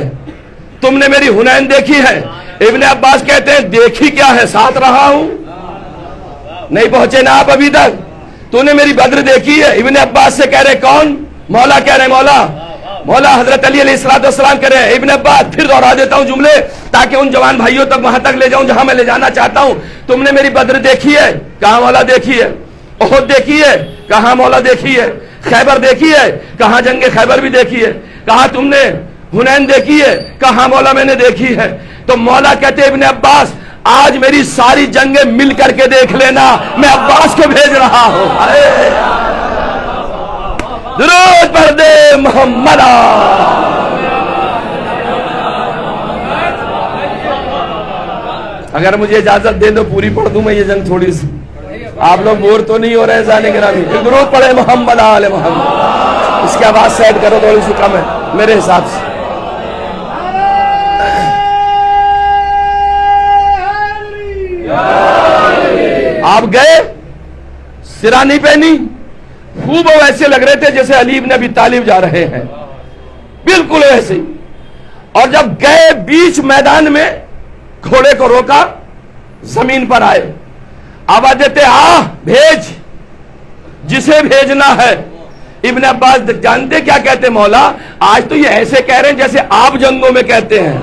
تم نے میری حنین دیکھی ہے؟ ابن عباس کہتے ہیں دیکھی کیا ہے، ساتھ رہا ہوں. نہیں پہنچے نا آپ ابھی تک. تو نے میری بدر دیکھی ہے؟ ابن عباس سے کہہ رہے کون؟ مولا کہہ رہے مولا حضرت علی علیہ السلام کہہ رہے. ابن عباس پھر دوہرا دیتا ہوں جملے تاکہ ان جوان بھائیوں تک وہاں تک لے جاؤں جہاں میں لے جانا چاہتا ہوں. تم نے میری بدر دیکھی ہے؟ کہاں مولا دیکھی ہے. احد دیکھی ہے؟ کہاں مولا دیکھی ہے. خیبر دیکھی ہے؟ کہاں جنگ خیبر بھی دیکھی ہے. کہا تم نے حنین دیکھی ہے؟ کہا مولا میں نے دیکھی ہے. تو مولا کہتے ابن عباس آج میری ساری جنگیں مل کر کے دیکھ لینا، میں عباس کو بھیج رہا ہوں. درود پڑھ دے محمد. اگر مجھے اجازت دے دو پوری پڑھ دوں میں یہ جنگ تھوڑی سی. آپ لوگ بور تو نہیں ہو رہے زانے گرامی؟ درود پڑھے محمد آل محمد. اس کی آواز سیٹ کرو تھوڑی سی کم ہے میرے حساب سے. آپ گئے سرا نہیں پہنی، خوب ویسے لگ رہے تھے جیسے علی بن ابی طالب جا رہے ہیں، بالکل ویسے ہی. اور جب گئے بیچ میدان میں گھوڑے کو روکا، زمین پر آئے، آواز دیتے بھیج جسے بھیجنا ہے. ابن عباس جانتے کیا کہتے؟ مولا آج تو یہ ایسے کہہ رہے ہیں جیسے آپ جنگوں میں کہتے ہیں.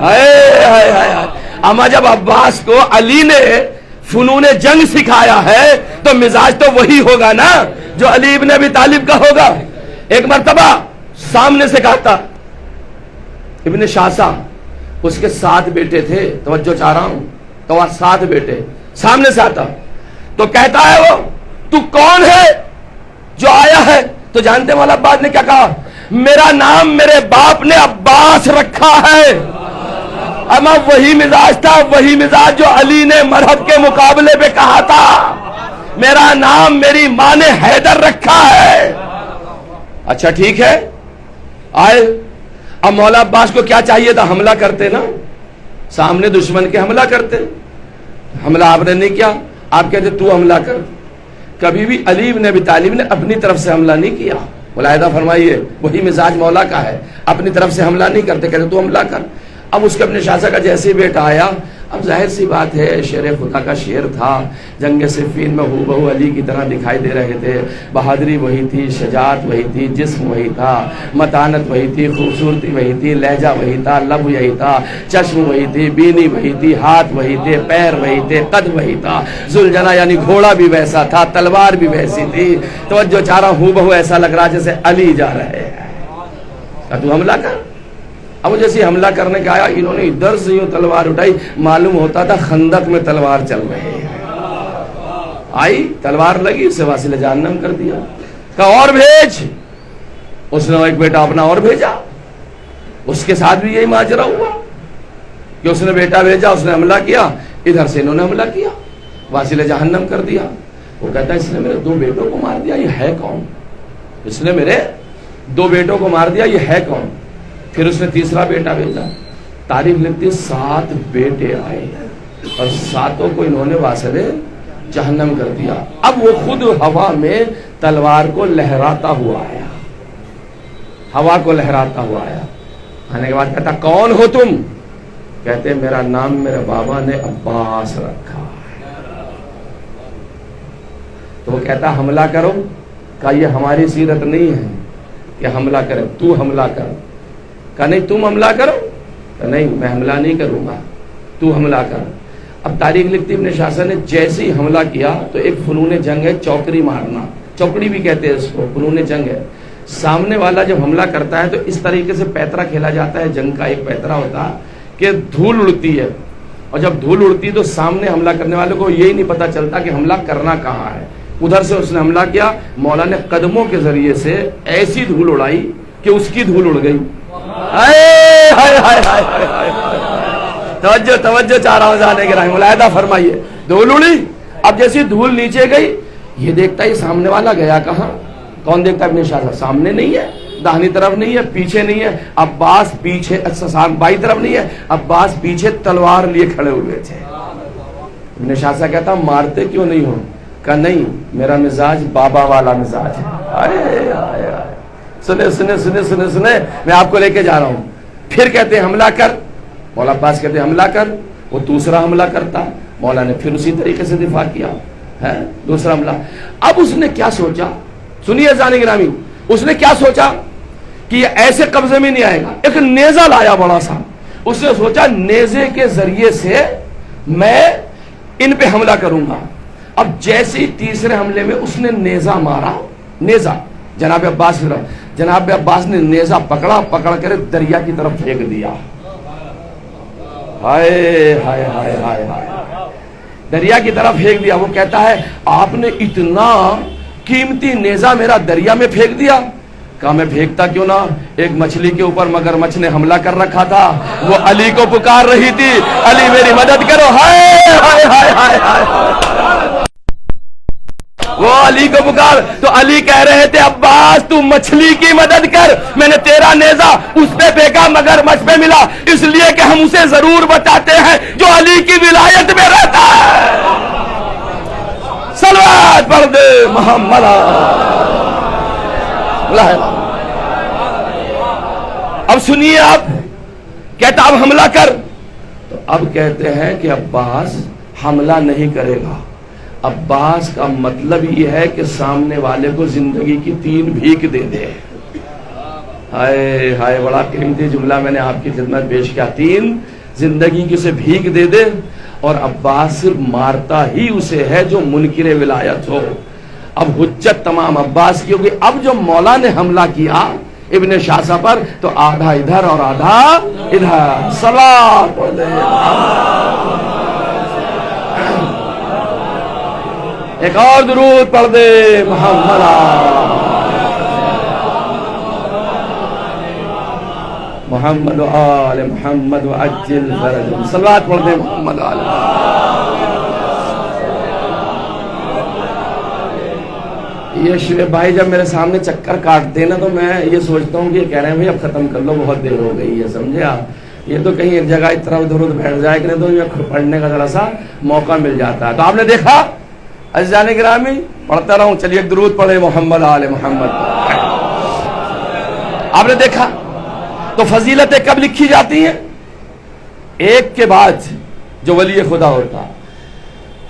اما جب عباس کو علی نے فنون جنگ سکھایا ہے تو مزاج تو وہی ہوگا نا جو علی ابن ابی طالب کا ہوگا. ایک مرتبہ سامنے سے کہتا ابن شاسا، اس کے 7 بیٹے تھے، توجہ چاہ رہا ہوں، تو 7 بیٹے. سامنے سے آتا تو کہتا ہے وہ تو کون ہے جو آیا ہے؟ تو جانتے مولا عباس نے کیا کہا؟ میرا نام میرے باپ نے عباس رکھا ہے. اما وہی مزاج تھا، وہی مزاج جو علی نے مرحب کے مقابلے پہ کہا تھا میرا نام میری ماں نے حیدر رکھا ہے. اچھا ٹھیک ہے آئے. اب مولا عباس کو کیا چاہیے تھا؟ حملہ کرتے نا، سامنے دشمن کے حملہ کرتے. حملہ آپ نے نہیں کیا، آپ کہتے تو حملہ کر. کبھی بھی علی بن ابی طالب نے اپنی طرف سے حملہ نہیں کیا. ملاحظہ فرمائیے، وہی مزاج مولا کا ہے، اپنی طرف سے حملہ نہیں کرتے، کہتے تو حملہ کر. اب اس کے اپنے شاہ کا جیسے ہی بیٹا آیا، اب ظاہر سی بات ہے شیر خدا کا شیر تھا، جنگ صفین میں ہو بہو علی کی طرح دکھائی دے رہے تھے. بہادری وہی تھی، شجاعت وہی تھی، جسم وہی تھا، متانت وہی تھی، خوبصورتی وہی تھی، لہجہ وہی تھا، لب یہی تھا، چشم وہی تھی، بینی وہی تھی، ہاتھ وہی تھے، پیر وہی تھے، قد وہی تھا. ذوالجناح یعنی گھوڑا بھی ویسا تھا، تلوار بھی ویسی تھی. توجہ چاہ رہا ہوں، بہو ایسا لگ رہا جیسے علی جا رہے ہیں. تو حملہ کر. اب جیسے حملہ کرنے کا آیا، انہوں نے ادھر سے یوں تلوار اٹھائی، معلوم ہوتا تھا خندق میں تلوار چل رہی ہے. آئی تلوار لگی، اسے واصل جہنم کر دیا. کہا اور بھیج. اس نے ایک بیٹا اپنا اور بھیجا، اس کے ساتھ بھی یہی ماجرا ہوا کہ اس نے بیٹا بھیجا، اس نے حملہ کیا، ادھر سے انہوں نے حملہ کیا، واصل جہنم کر دیا. وہ کہتا ہے اس نے میرے 2 بیٹوں کو مار دیا، یہ ہے کون؟ اس نے میرے 2 بیٹوں کو مار دیا، یہ ہے کون؟ پھر اس نے تیسرا بیٹا بھیجا. تاریخ لکھتی 7 بیٹے آئے اور 7 کو انہوں نے واصل جہنم کر دیا. اب وہ خود ہوا میں تلوار کو لہراتا ہوا آیا، ہوا کو لہراتا ہوا آیا. آنے کے بعد کہتا کون ہو تم؟ کہتے میرا نام میرے بابا نے عباس رکھا. تو وہ کہتا حملہ کرو. کہا یہ ہماری سیرت نہیں ہے کہ حملہ کرے، تو حملہ کر. کہا نہیں تم حملہ کرو. کہا نہیں میں حملہ نہیں کروں گا، تو حملہ کر. اب تاریخ لکھتی ابن شاسا نے جیسے ہی حملہ کیا تو ایک فنون جنگ ہے چوکڑی مارنا، چوکڑی بھی کہتے ہیں اس کو، فنون جنگ ہے. سامنے والا جب حملہ کرتا ہے تو اس طریقے سے پیترا کھیلا جاتا ہے. جنگ کا ایک پیترا ہوتا ہے کہ دھول اڑتی ہے، اور جب دھول اڑتی تو سامنے حملہ کرنے والے کو یہی نہیں پتا چلتا کہ حملہ کرنا کہاں ہے. ادھر سے اس نے حملہ کیا، مولا نے قدموں کے ذریعے سے ایسی دھول اڑائی کہ اس کی دھول اڑ گئی. توجہ توجہ چاہ رہا ہوں جانے کے رہے. ملاحظہ فرمائیے، دھول اڑی. اب جیسی دھول نیچے گئی، یہ دیکھتا ہے سامنے والا گیا کہاں. کون دیکھتا ہے؟ ابن شاہ سامنے نہیں ہے، داہنی طرف نہیں ہے، پیچھے نہیں ہے. عباس پیچھے، بائیں طرف نہیں ہے، عباس پیچھے تلوار لیے کھڑے ہوئے تھے. ابن شاہ کہتا مارتے کیوں نہیں ہو؟ کہا نہیں میرا مزاج بابا والا مزاج ہے. سنے سنے سنے سنے سنے میں آپ کو لے کے جا رہا ہوں. پھر کہتے ہیں حملہ کر. مولا عباس کہتے ہیں حملہ کر. وہ دوسرا حملہ کرتا، مولا نے پھر اسی طریقے سے دفاع کیا ہے. دوسرا حملہ. اب اس نے کیا سوچا، سنیے زانی گرامی، اس نے کیا سوچا کہ یہ ایسے قبضے میں نہیں آئے گا. ایک نیزہ لایا بڑا سا. اس نے سوچا نیزے کے ذریعے سے میں ان پہ حملہ کروں گا. اب جیسے ہی تیسرے حملے میں اس نے نیزہ مارا، نیزہ جناب عباس نے نیزہ پکڑ کر دریا کی طرف پھینک دیا. ہائے ہائے ہائے ہائے ہائے, دریا کی طرف پھینک دیا. وہ کہتا ہے آپ نے اتنا قیمتی نیزہ میرا دریا میں پھینک دیا. کہا میں پھینکتا کیوں نہ, ایک مچھلی کے اوپر مگرمچھ نے حملہ کر رکھا تھا, وہ علی کو پکار رہی تھی, علی میری مدد کرو. ہائے ہائے ہائے ہائے ہائے, وہ علی کو پکار. تو علی کہہ رہے تھے عباس تو مچھلی کی مدد کر, میں نے تیرا نیزہ اس پہ پھینکا مگرمچھ پہ ملا, اس لیے کہ ہم اسے ضرور بچاتے ہیں جو علی کی ولایت میں رہتا ہے. صلوات پڑھ دے محمد. اب سنیے, آپ کہتا اب حملہ کر. تو اب کہتے ہیں کہ عباس حملہ نہیں کرے گا. عباس کا مطلب یہ ہے کہ سامنے والے کو زندگی کی 3 بھیک دے دے. ہائے ہائے, بڑا قیمتی جملہ میں نے آپ کی خدمت پیش کیا. 3 زندگی کی اسے بھیک دے دے. اور عباس صرف مارتا ہی اسے ہے جو منکر ولایت ہو. اب حجت تمام عباس کی ہوگی. اب جو مولا نے حملہ کیا ابن شاسا پر, تو آدھا ادھر اور آدھا ادھر. صلاۃ ایک اور درود پڑھ دے محمد. محمد و آل محمد و عجل فرجهم. صلوات پڑھ دے محمد و آل یہ شعیب بھائی جب میرے سامنے چکر کاٹتے ہیں نا, تو میں یہ سوچتا ہوں کہ یہ کہہ رہے ہیں بھائی اب ختم کر لو, بہت دیر ہو گئی ہے, سمجھے آپ. یہ تو کہیں ایک جگہ اس طرح ادھر ادھر بیٹھ جائے کہ تو یہ پڑھنے کا ذرا سا موقع مل جاتا ہے. تو آپ نے دیکھا عزیزان گرامی, پڑھتا رہوں. چلیے ایک درود پڑھے محمد آل محمد. آپ نے دیکھا تو فضیلتیں کب لکھی جاتی ہیں؟ ایک کے بعد جو ولی خدا ہوتا.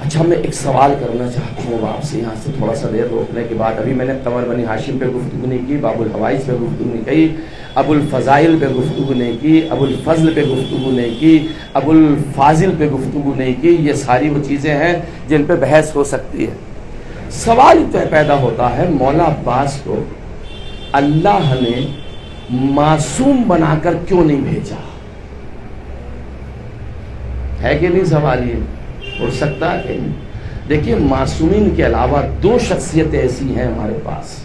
اچھا میں ایک سوال کرنا چاہتا ہوں آپ سے, یہاں سے تھوڑا سا دیر روکنے کے بعد. ابھی میں نے قمر بنی ہاشم پہ گفتگو نہیں کی, باب الحوائج پہ گفتگو نہیں کی, ابو الفضائل پہ گفتگو نہیں کی, ابو الفضل پہ گفتگو نہیں کی, ابو الفاضل پہ گفتگو نہیں کی. یہ ساری وہ چیزیں ہیں جن پہ بحث ہو سکتی ہے. سوال تو پیدا ہوتا ہے, مولا عباس کو اللہ نے معصوم بنا کر کیوں نہیں بھیجا؟ ہے کہ نہیں سوال یہ؟ ہو سکتا ہے کہ دیکھیے, معصومین کے علاوہ 2 شخصیتیں ایسی ہیں ہمارے پاس,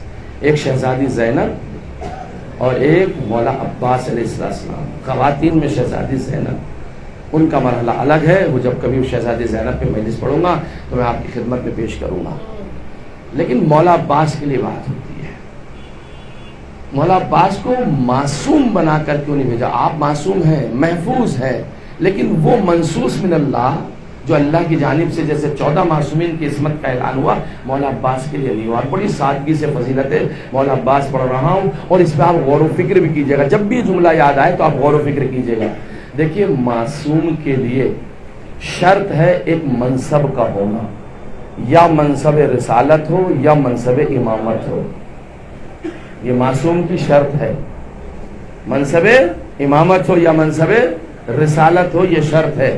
ایک شہزادی زینب اور ایک مولا عباس علیہ السلام. خواتین میں شہزادی زینب, ان کا مرحلہ الگ ہے. وہ جب کبھی شہزادی زینب پہ مجلس پڑھوں گا تو میں آپ کی خدمت میں پیش کروں گا. لیکن مولا عباس کے لیے بات ہوتی ہے. مولا عباس کو معصوم بنا کر کیوں نہیں بھیجا؟ آپ معصوم ہیں, محفوظ ہیں, لیکن وہ منصوص من اللہ جو اللہ کی جانب سے جیسے 14 معصومین کی عصمت کا اعلان ہوا, مولا عباس کے لیے نہیں ہوا. اور بڑی سادگی سے فضیلت ہے مولا عباس پڑھ رہا ہوں, اور اس پہ آپ غور و فکر بھی کیجیے گا. جب بھی جملہ یاد آئے تو آپ غور و فکر کیجیے گا. دیکھیے, معصوم کے لیے شرط ہے ایک منصب کا ہونا, یا منصب رسالت ہو یا منصب امامت ہو. یہ معصوم کی شرط ہے, منصب امامت ہو یا منصب رسالت ہو, یہ شرط ہے.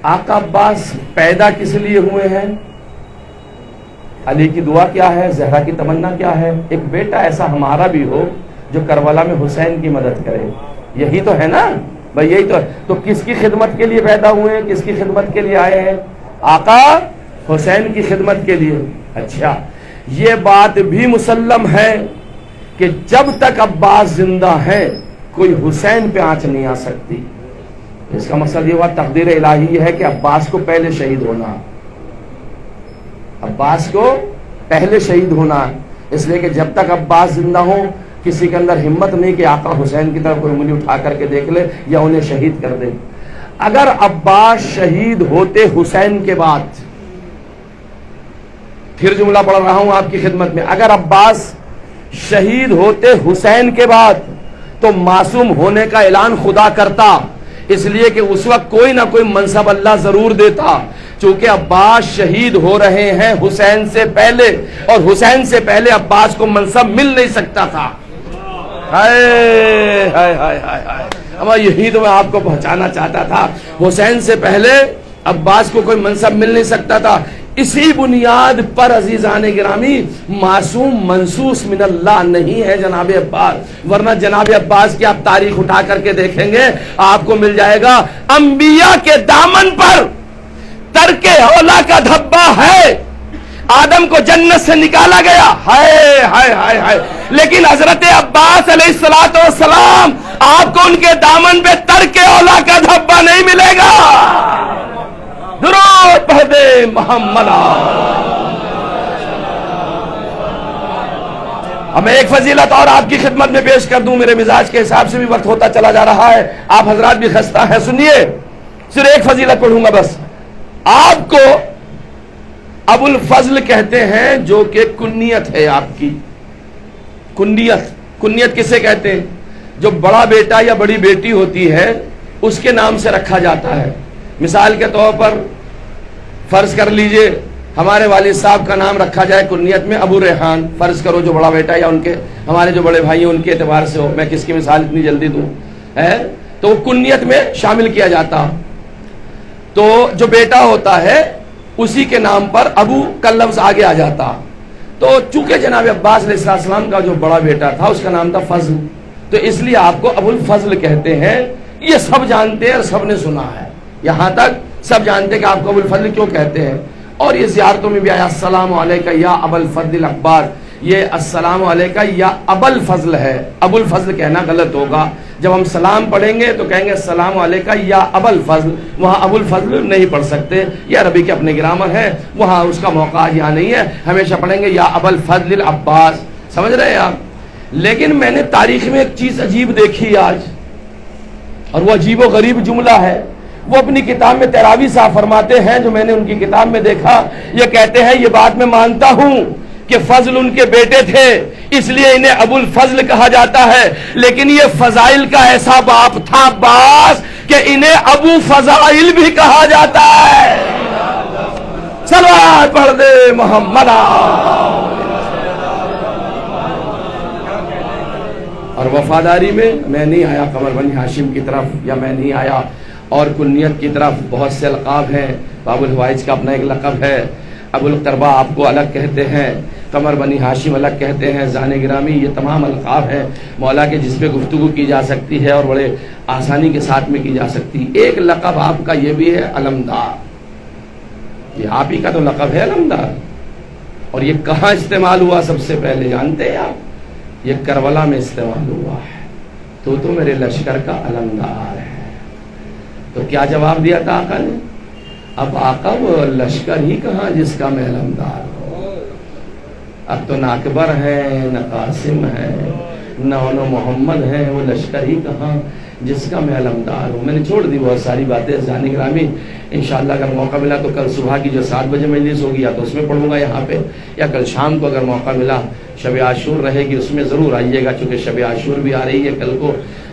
آقا عباس پیدا کس لیے ہوئے ہیں؟ علی کی دعا کیا ہے, زہرا کی تمنا کیا ہے؟ ایک بیٹا ایسا ہمارا بھی ہو جو کربلا میں حسین کی مدد کرے. یہی تو ہے نا بھائی, یہی تو ہے. تو کس کی خدمت کے لیے پیدا ہوئے ہیں, کس کی خدمت کے لیے آئے ہیں؟ آقا حسین کی خدمت کے لیے. اچھا, یہ بات بھی مسلم ہے کہ جب تک عباس زندہ ہیں کوئی حسین پہ آنچ نہیں آ سکتی. اس کا مقصد یہ ہوا تقدیر الہی یہ ہے کہ عباس کو پہلے شہید ہونا, عباس کو پہلے شہید ہونا. اس لیے کہ جب تک عباس زندہ ہو کسی کے اندر ہمت نہیں کہ آقا حسین کی طرف کوئی انگلی اٹھا کر کے دیکھ لے یا انہیں شہید کر دے. اگر عباس شہید ہوتے حسین کے بعد, پھر جملہ پڑھ رہا ہوں آپ کی خدمت میں, اگر عباس شہید ہوتے حسین کے بعد تو معصوم ہونے کا اعلان خدا کرتا, اس لیے کہ اس وقت کوئی نہ کوئی منصب اللہ ضرور دیتا. چونکہ عباس شہید ہو رہے ہیں حسین سے پہلے, اور حسین سے پہلے عباس کو منصب مل نہیں سکتا تھا. ہائے ہائے ہائے ہائے, اما یہی تو میں آپ کو پہنچانا چاہتا تھا. حسین سے پہلے عباس کو کوئی منصب مل نہیں سکتا تھا. اسی بنیاد پر عزیزان گرامی معصوم منصوص من اللہ نہیں ہے جناب عباس، ورنہ جناب عباس کی آپ تاریخ اٹھا کر کے دیکھیں گے آپ کو مل جائے گا انبیاء کے دامن پر ترک اولا کا دھبا ہے۔ آدم کو جنت سے نکالا گیا، ہائے ہائے ہائے ہائے، لیکن حضرت عباس علیہ السلام آپ کو ان کے دامن پہ ترک اولا کا دھبا نہیں ملے گا۔ درود پڑھ دے محمد۔ اب میں ایک فضیلت اور آپ کی خدمت میں پیش کر دوں، میرے مزاج کے حساب سے بھی وقت ہوتا چلا جا رہا ہے، آپ حضرات بھی خستہ ہیں، سنیے صرف ایک فضیلت پڑھوں گا بس۔ آپ کو ابو الفضل کہتے ہیں جو کہ کنیت ہے آپ کی، کنیت کسے کہتے ہیں؟ جو بڑا بیٹا یا بڑی بیٹی ہوتی ہے اس کے نام سے رکھا جاتا ہے۔ مثال کے طور پر فرض کر لیجئے ہمارے والد صاحب کا نام رکھا جائے کنیت میں ابو ریحان، فرض کرو جو بڑا بیٹا یا ان کے ہمارے جو بڑے بھائی ہیں ان کے اعتبار سے ہو، میں کس کی مثال اتنی جلدی دوں ہے، تو وہ کنیت میں شامل کیا جاتا۔ تو جو بیٹا ہوتا ہے اسی کے نام پر ابو کا لفظ آگے آ جاتا۔ تو چونکہ جناب عباس علیہ السلام کا جو بڑا بیٹا تھا اس کا نام تھا فضل، تو اس لیے آپ کو ابو الفضل کہتے ہیں۔ یہ سب جانتے ہیں اور سب نے سنا ہے، یہاں تک سب جانتے ہیں کہ آپ کو ابو الفضل کیوں کہتے ہیں۔ اور یہ زیارتوں میں بھی آیا السلام علیکہ یا ابو الفضل الاکبر، یہ السلام علیکہ یا ابو الفضل ہے، ابو الفضل کہنا غلط ہوگا۔ جب ہم سلام پڑھیں گے تو کہیں گے السلام علیکہ یا ابو الفضل، وہاں ابو الفضل نہیں پڑھ سکتے، یہ عربی کے اپنے گرامر ہے، وہاں اس کا موقع یہاں نہیں ہے، ہمیشہ پڑھیں گے یا ابو الفضل العباس، سمجھ رہے ہیں آپ۔ لیکن میں نے تاریخ میں ایک چیز عجیب دیکھی آج، اور وہ عجیب و غریب جملہ ہے۔ وہ اپنی کتاب میں تراوی صاحب فرماتے ہیں، جو میں نے ان کی کتاب میں دیکھا، یہ کہتے ہیں یہ بات میں مانتا ہوں کہ فضل ان کے بیٹے تھے اس لیے انہیں ابو الفضل کہا جاتا ہے، لیکن یہ فضائل کا ایسا باپ تھا باس کہ انہیں ابو فضائل بھی کہا جاتا ہے۔ صلوات پڑھ دے محمد۔ اور وفاداری میں نہیں آیا قمر بنی ہاشم کی طرف، یا میں نہیں آیا اور کنیت کی طرف، بہت سے القاب ہیں، باب الحوائج کا اپنا ایک لقب ہے، ابو القربا آپ کو الگ کہتے ہیں، قمر بنی ہاشم الگ کہتے ہیں، زان گرامی، یہ تمام القاب ہیں مولا کے جس پہ گفتگو کی جا سکتی ہے اور بڑے آسانی کے ساتھ میں کی جا سکتی۔ ایک لقب آپ کا یہ بھی ہے علمدار، یہ آپ ہی کا تو لقب ہے علمدار، اور یہ کہاں استعمال ہوا سب سے پہلے جانتے ہیں آپ؟ یہ کربلا میں استعمال ہوا ہے، تو میرے لشکر کا علمدار ہے۔ تو کیا جواب دیا تھا آقا نے؟ اب آقا وہ لشکر ہی کہاں جس کا میں علمدار ہوں، اب تو نہ اکبر ہے نہ قاسم ہے نہ محمد ہے، وہ لشکر ہی کہاں جس کا میں علمدار ہوں۔ میں نے چھوڑ دی بہت ساری باتیں زانی گرامی، انشاءاللہ اگر موقع ملا تو کل صبح کی جو 7 بجے مجلس ہوگی یا تو اس میں پڑھوں گا یہاں پہ، یا کل شام کو اگر موقع ملا شب عاشور رہے گی اس میں ضرور آئیے گا، چونکہ شب عاشور بھی آ رہی ہے کل کو،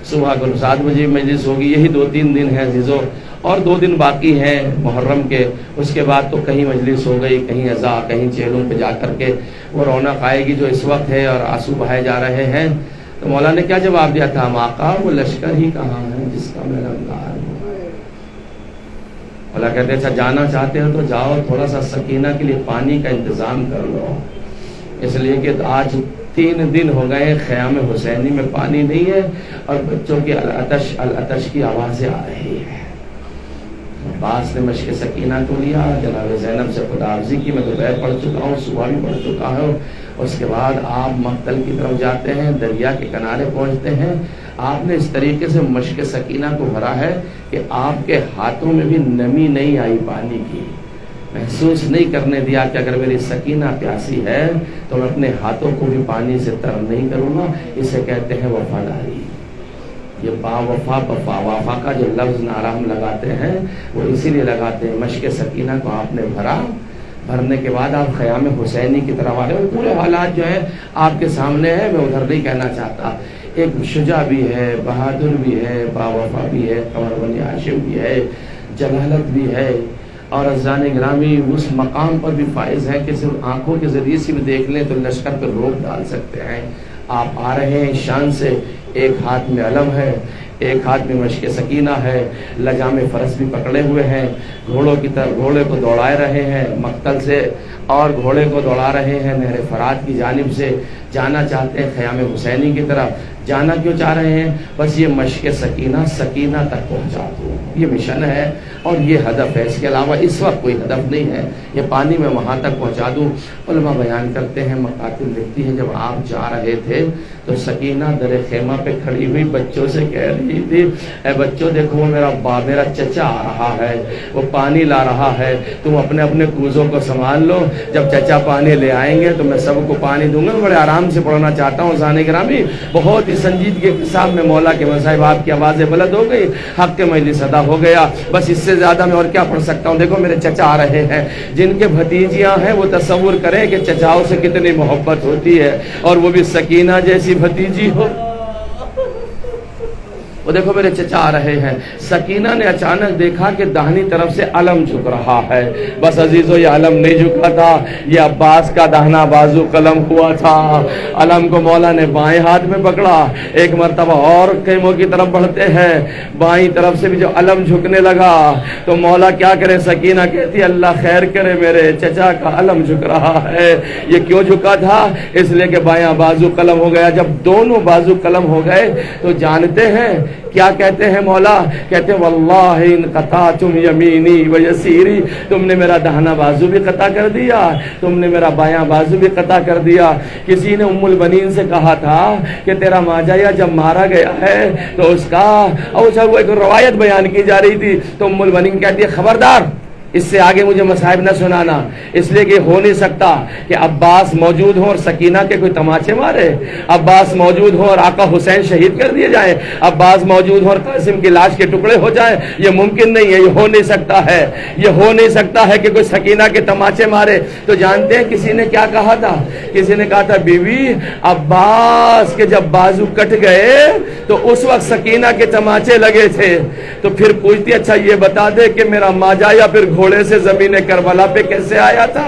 صبح کو 7 بجے مجلس ہوگی۔ یہی 2-3 دن ہیں عزیزو، اور 2 دن باقی ہیں محرم کے، اس کے بعد تو کہیں مجلس ہو گئی، کہیں عزا، کہیں چیلوں پہ جا کر کے وہ رونق آئے گی جو اس وقت ہے، اور آنسو بہائے جا رہے ہیں۔ تو مولا نے کیا جواب دیا تھا؟ ہم آقا وہ لشکر ہی کہاں ہے جس کا میں علمدار ہوں۔ مولا کہتے اچھا جانا چاہتے ہو تو جاؤ، تھوڑا سا سکینہ کے لیے پانی کا انتظام کر لو، اس لیے کہ آج 3 دن ہو گئے خیام حسینی میں پانی نہیں ہے اور بچوں کی العطش کی آوازیں آ رہی ہے۔ عباس نے مشق سکینہ کو لیا، جناب زینب سے خداحافظی کی، میں دوپہر پڑھ چکا ہوں، صبح بھی پڑھ چکا ہوں۔ اس کے بعد آپ مقتل کی طرف جاتے ہیں، دریا کے کنارے پہنچتے ہیں، آپ نے اس طریقے سے مشق سکینہ کو بھرا ہے کہ آپ کے ہاتھوں میں بھی نمی نہیں آئی پانی کی، محسوس نہیں کرنے دیا کہ اگر میری سکینہ پیاسی ہے تو میں اپنے ہاتھوں کو بھی پانی سے تر نہیں کروں گا۔ اسے کہتے ہیں وفاداری۔ یہ با وفا بفا، وفا کا جو لفظ نعرہ ہم لگاتے ہیں وہ اسی لیے لگاتے ہیں۔ مشق سکینہ کو آپ نے بھرا، بھرنے کے بعد آپ خیام حسینی کی طرف آ رہے ہو۔ پورے حالات جو ہے آپ کے سامنے ہے، میں ادھر نہیں کہنا چاہتا۔ ایک شجاع بھی ہے، بہادر بھی ہے، با وفا بھی ہے، قمر بنی ہاشم بھی ہے، جلالت بھی ہے، اور عزیزان گرامی اس مقام پر بھی فائز ہے کہ صرف آنکھوں کے ذریعے سے بھی دیکھ لیں تو لشکر پر روک ڈال سکتے ہیں۔ آپ آ رہے ہیں شان سے، ایک ہاتھ میں علم ہے، ایک ہاتھ میں مشق سکینہ ہے، لجام فرس بھی پکڑے ہوئے ہیں، گھوڑوں کی طرف گھوڑے کو دوڑائے رہے ہیں مقتل سے، اور گھوڑے کو دوڑا رہے ہیں نہر فرات کی جانب سے، جانا چاہتے ہیں خیام حسینی کی طرف۔ جانا کیوں چاہ رہے ہیں؟ بس یہ مشق سکینہ تک پہنچا دو، یہ مشن ہے اور یہ ہدف ہے، اس کے علاوہ اس وقت کوئی ہدف نہیں ہے، یہ پانی میں وہاں تک پہنچا دوں۔ علماء بیان کرتے ہیں، مقاتل لکھتی ہیں، جب آپ جا رہے تھے تو سکینہ در خیمہ پہ کھڑی ہوئی بچوں سے کہہ رہی تھی، اے بچوں دیکھو وہ میرا چچا آ رہا ہے، وہ پانی لا رہا ہے، تم اپنے اپنے کوزوں کو سنبھال لو، جب چچا پانی لے آئیں گے تو میں سب کو پانی دوں گا۔ بڑے آرام سے پڑھنا چاہتا ہوں ثانی گرامی، بہت ہی سنجیدگی کے ساتھ میں مولا کے مصاحب آپ کی آوازیں بلند ہو گئی، حق کے مجلس ادا ہو گیا، بس اس سے زیادہ میں اور کیا پڑھ سکتا ہوں۔ دیکھو میرے چچا آ رہے ہیں، جن کے بھتیجیاں ہیں وہ تصور کریں کہ چچاؤں سے کتنی محبت ہوتی ہے، اور وہ بھی سکینہ جیسی بھتیجی ہو۔ وہ دیکھو میرے چچا آ رہے ہیں۔ سکینہ نے اچانک دیکھا کہ داہنی طرف سے علم جھک رہا ہے۔ بس عزیزو یہ علم نہیں جھکا تھا، یہ عباس کا داہنا بازو قلم ہوا تھا۔ علم کو مولا نے بائیں ہاتھ میں پکڑا، ایک مرتبہ اور خیموں کی طرف بڑھتے ہیں، بائیں طرف سے بھی جو علم جھکنے لگا تو مولا کیا کرے، سکینہ کہتی اللہ خیر کرے میرے چچا کا علم جھک رہا ہے۔ یہ کیوں جھکا تھا؟ اس لیے کہ بایاں بازو قلم ہو گیا۔ جب دونوں بازو قلم ہو گئے تو جانتے ہیں کیا کہتے ہیں مولا؟ کہتے ہیں واللہ ان قطعتم یمینی و یسیری، تم نے میرا دہنا بازو بھی قطع کر دیا، تم نے میرا بایاں بازو بھی قطع کر دیا۔ کسی نے ام البنین سے کہا تھا کہ تیرا ماجایا جب مارا گیا ہے تو اس کا وہ ایک روایت بیان کی جا رہی تھی، تو ام البنین کہتی ہے خبردار اس سے آگے مجھے مصائب نہ سنانا، اس لیے کہ ہو نہیں سکتا کہ عباس موجود ہوں اور سکینہ کے کوئی تماچے مارے، عباس موجود ہوں اور آقا حسین شہید کر دیے جائیں، عباس موجود ہوں اور قاسم کی لاش کے ٹکڑے ہو جائیں، یہ ممکن نہیں ہے، یہ ہو نہیں سکتا ہے، یہ ہو نہیں سکتا ہے کہ کوئی سکینہ کے تماچے مارے۔ تو جانتے ہیں کسی نے کیا کہا تھا؟ کسی نے کہا تھا بیوی عباس کے جب بازو کٹ گئے تو اس وقت سکینہ کے تماچے لگے تھے۔ تو پھر پوچھتی اچھا یہ بتا دے کہ میرا ماجا یا پھر گھوڑے سے زمین کربلا پہ کیسے آیا تھا؟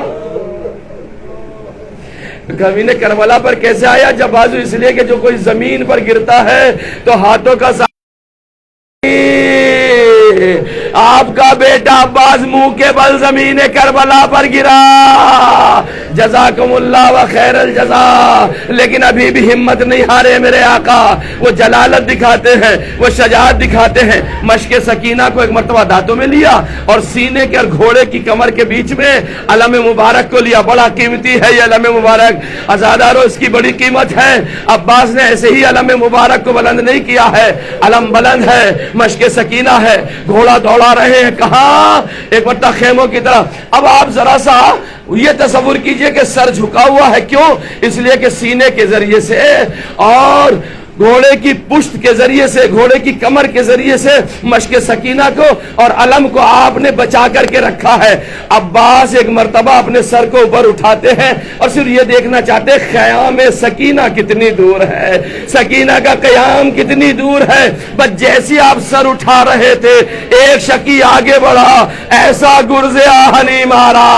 زمین کربلا پر کیسے آیا؟ جب بازو اس لیے کہ جو کوئی زمین پر گرتا ہے تو ہاتھوں کا آپ کا بیٹا عباس منہ کے بل زمین کربلا پر گرا، جزاکم اللہ و خیر الجزا، لیکن ابھی بھی ہمت نہیں ہارے میرے آقا، وہ جلالت دکھاتے ہیں، وہ شجاعت دکھاتے ہیں۔ مشق سکینہ کو ایک مرتبہ دھاتوں میں لیا اور سینے کے اور گھوڑے کی کمر کے بیچ میں علم مبارک کو لیا۔ بڑا قیمتی ہے یہ علم مبارک، عزادارو اس کی بڑی قیمت ہے۔ عباس نے ایسے ہی علم مبارک کو بلند نہیں کیا ہے، علم بلند ہے، مشق سکینہ ہے، گھوڑا دوڑا رہے ہیں کہاں؟ ایک مرتبہ خیموں کی طرف۔ اب آپ ذرا سا یہ تصور کیجئے کہ سر جھکا ہوا ہے، کیوں؟ اس لیے کہ سینے کے ذریعے سے اور گھوڑے کی پشت کے ذریعے سے، گھوڑے کی کمر کے ذریعے سے مشق سکینہ کو اور علم کو آپ نے بچا کر کے رکھا ہے۔ عباس ایک مرتبہ اپنے سر کو اوپر اٹھاتے ہیں اور صرف یہ دیکھنا چاہتے ہیں قیام سکینہ کتنی دور ہے، سکینہ کا قیام کتنی دور ہے۔ بس جیسی آپ سر اٹھا رہے تھے ایک شکی آگے بڑھا، ایسا گرز آہنی مارا،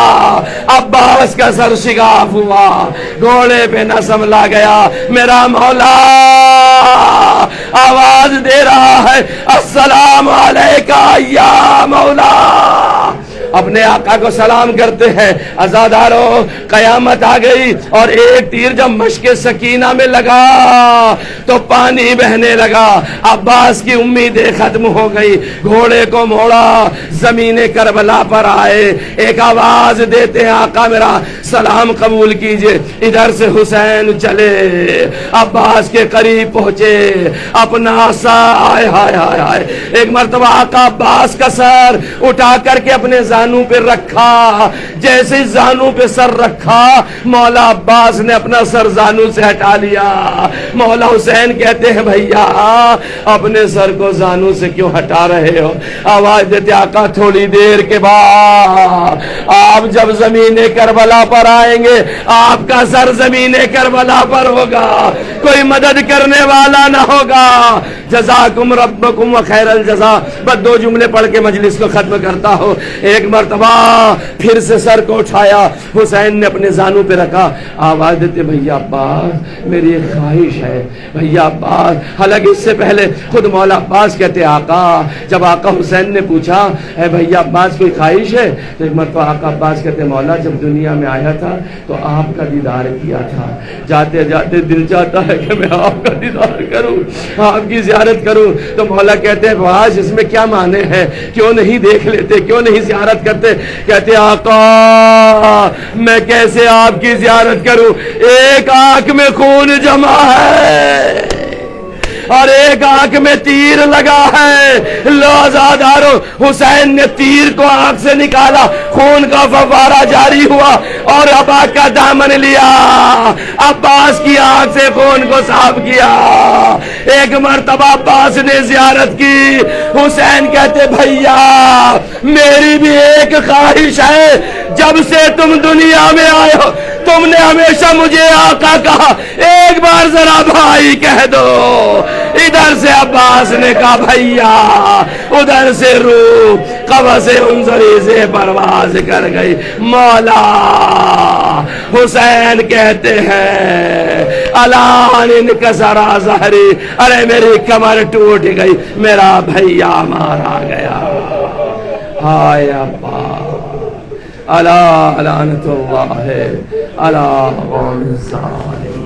عباس کا سر شگاف ہوا، گھوڑے پہ نہ سنبھلا گیا۔ میرا مولا آواز دے رہا ہے السلام علیکہ یا مولا، اپنے آقا کو سلام کرتے ہیں۔ عزادارو قیامت آ گئی اور ایک تیر جب مشق سکینہ میں لگا تو پانی بہنے لگا، عباس کی امیدیں ختم ہو گئی، گھوڑے کو موڑا، زمین کربلا پر آئے، ایک آواز دیتے ہیں آقا میرا سلام قبول کیجئے۔ ادھر سے حسین چلے، عباس کے قریب پہنچے، اپنا سر آئے ہائے ہائے ہائے، ایک مرتبہ آقا عباس کا سر اٹھا کر کے اپنے زانوں پہ رکھا، جیسے زانوں پہ سر رکھا مولا عباس نے اپنا سر زانوں سے ہٹا لیا۔ مولا حسین کہتے ہیں بھیا اپنے سر کو زانوں سے کیوں ہٹا رہے ہو؟ آواز دیتے آقا تھوڑی دیر کے بعد آپ جب زمین کربلا پر آئیں گے آپ کا سر زمین کربلا پر ہوگا، کوئی مدد کرنے والا نہ ہوگا۔ جزاکم ربکم و خیر الجزا۔ بس دو جملے پڑھ کے مجلس کو ختم کرتا ہوں۔ ایک مرتبہ پھر سے سر کو اٹھایا، حسین نے اپنے زانوں پہ رکھا، آواز دیتے بھیا عباس میری ایک خواہش ہے، بھیا عباس۔ حالانکہ اس سے پہلے خود مولا عباس کہتے آقا، جب آقا حسین نے پوچھا اے بھیا عباس کوئی خواہش ہے، تو ایک مرتبہ آقا عباس کہتے مولا جب دنیا میں آیا تھا تو آپ کا دیدار کیا تھا، جاتے جاتے دل چاہتا ہے کہ میں آپ کا دیدار کروں، آپ کی زیارت کروں۔ تو مولا کہتے ہیں عباس اس میں کیا معنی ہے، کیوں نہیں دیکھ لیتے، کیوں نہیں زیارت کرتے؟ کہتے آقا میں کیسے آپ کی زیارت کروں، ایک آنکھ میں خون جمع ہے اور ایک آنکھ میں تیر لگا ہے۔ لو عزادارو، حسین نے تیر کو آنکھ سے نکالا، خون کا فوارہ جاری ہوا اور ابا کا دامن لیا، عباس کی آنکھ سے خون کو صاف کیا۔ ایک مرتبہ عباس نے زیارت کی، حسین کہتے بھیا میری بھی ایک خواہش ہے، جب سے تم دنیا میں آئے ہو تم نے ہمیشہ مجھے آقا کہا، ایک بار ذرا بھائی کہہ دو۔ ادھر سے عباس نے کہا بھیا، ادھر سے روح قبض انظری سے پرواز کر گئی۔ مولا حسین کہتے ہیں الان انکسر ظہری، ارے میری کمر ٹوٹ گئی، میرا بھیا مارا گیا۔ ہائے عباس، الا لعنت اللہ علی الظالمین۔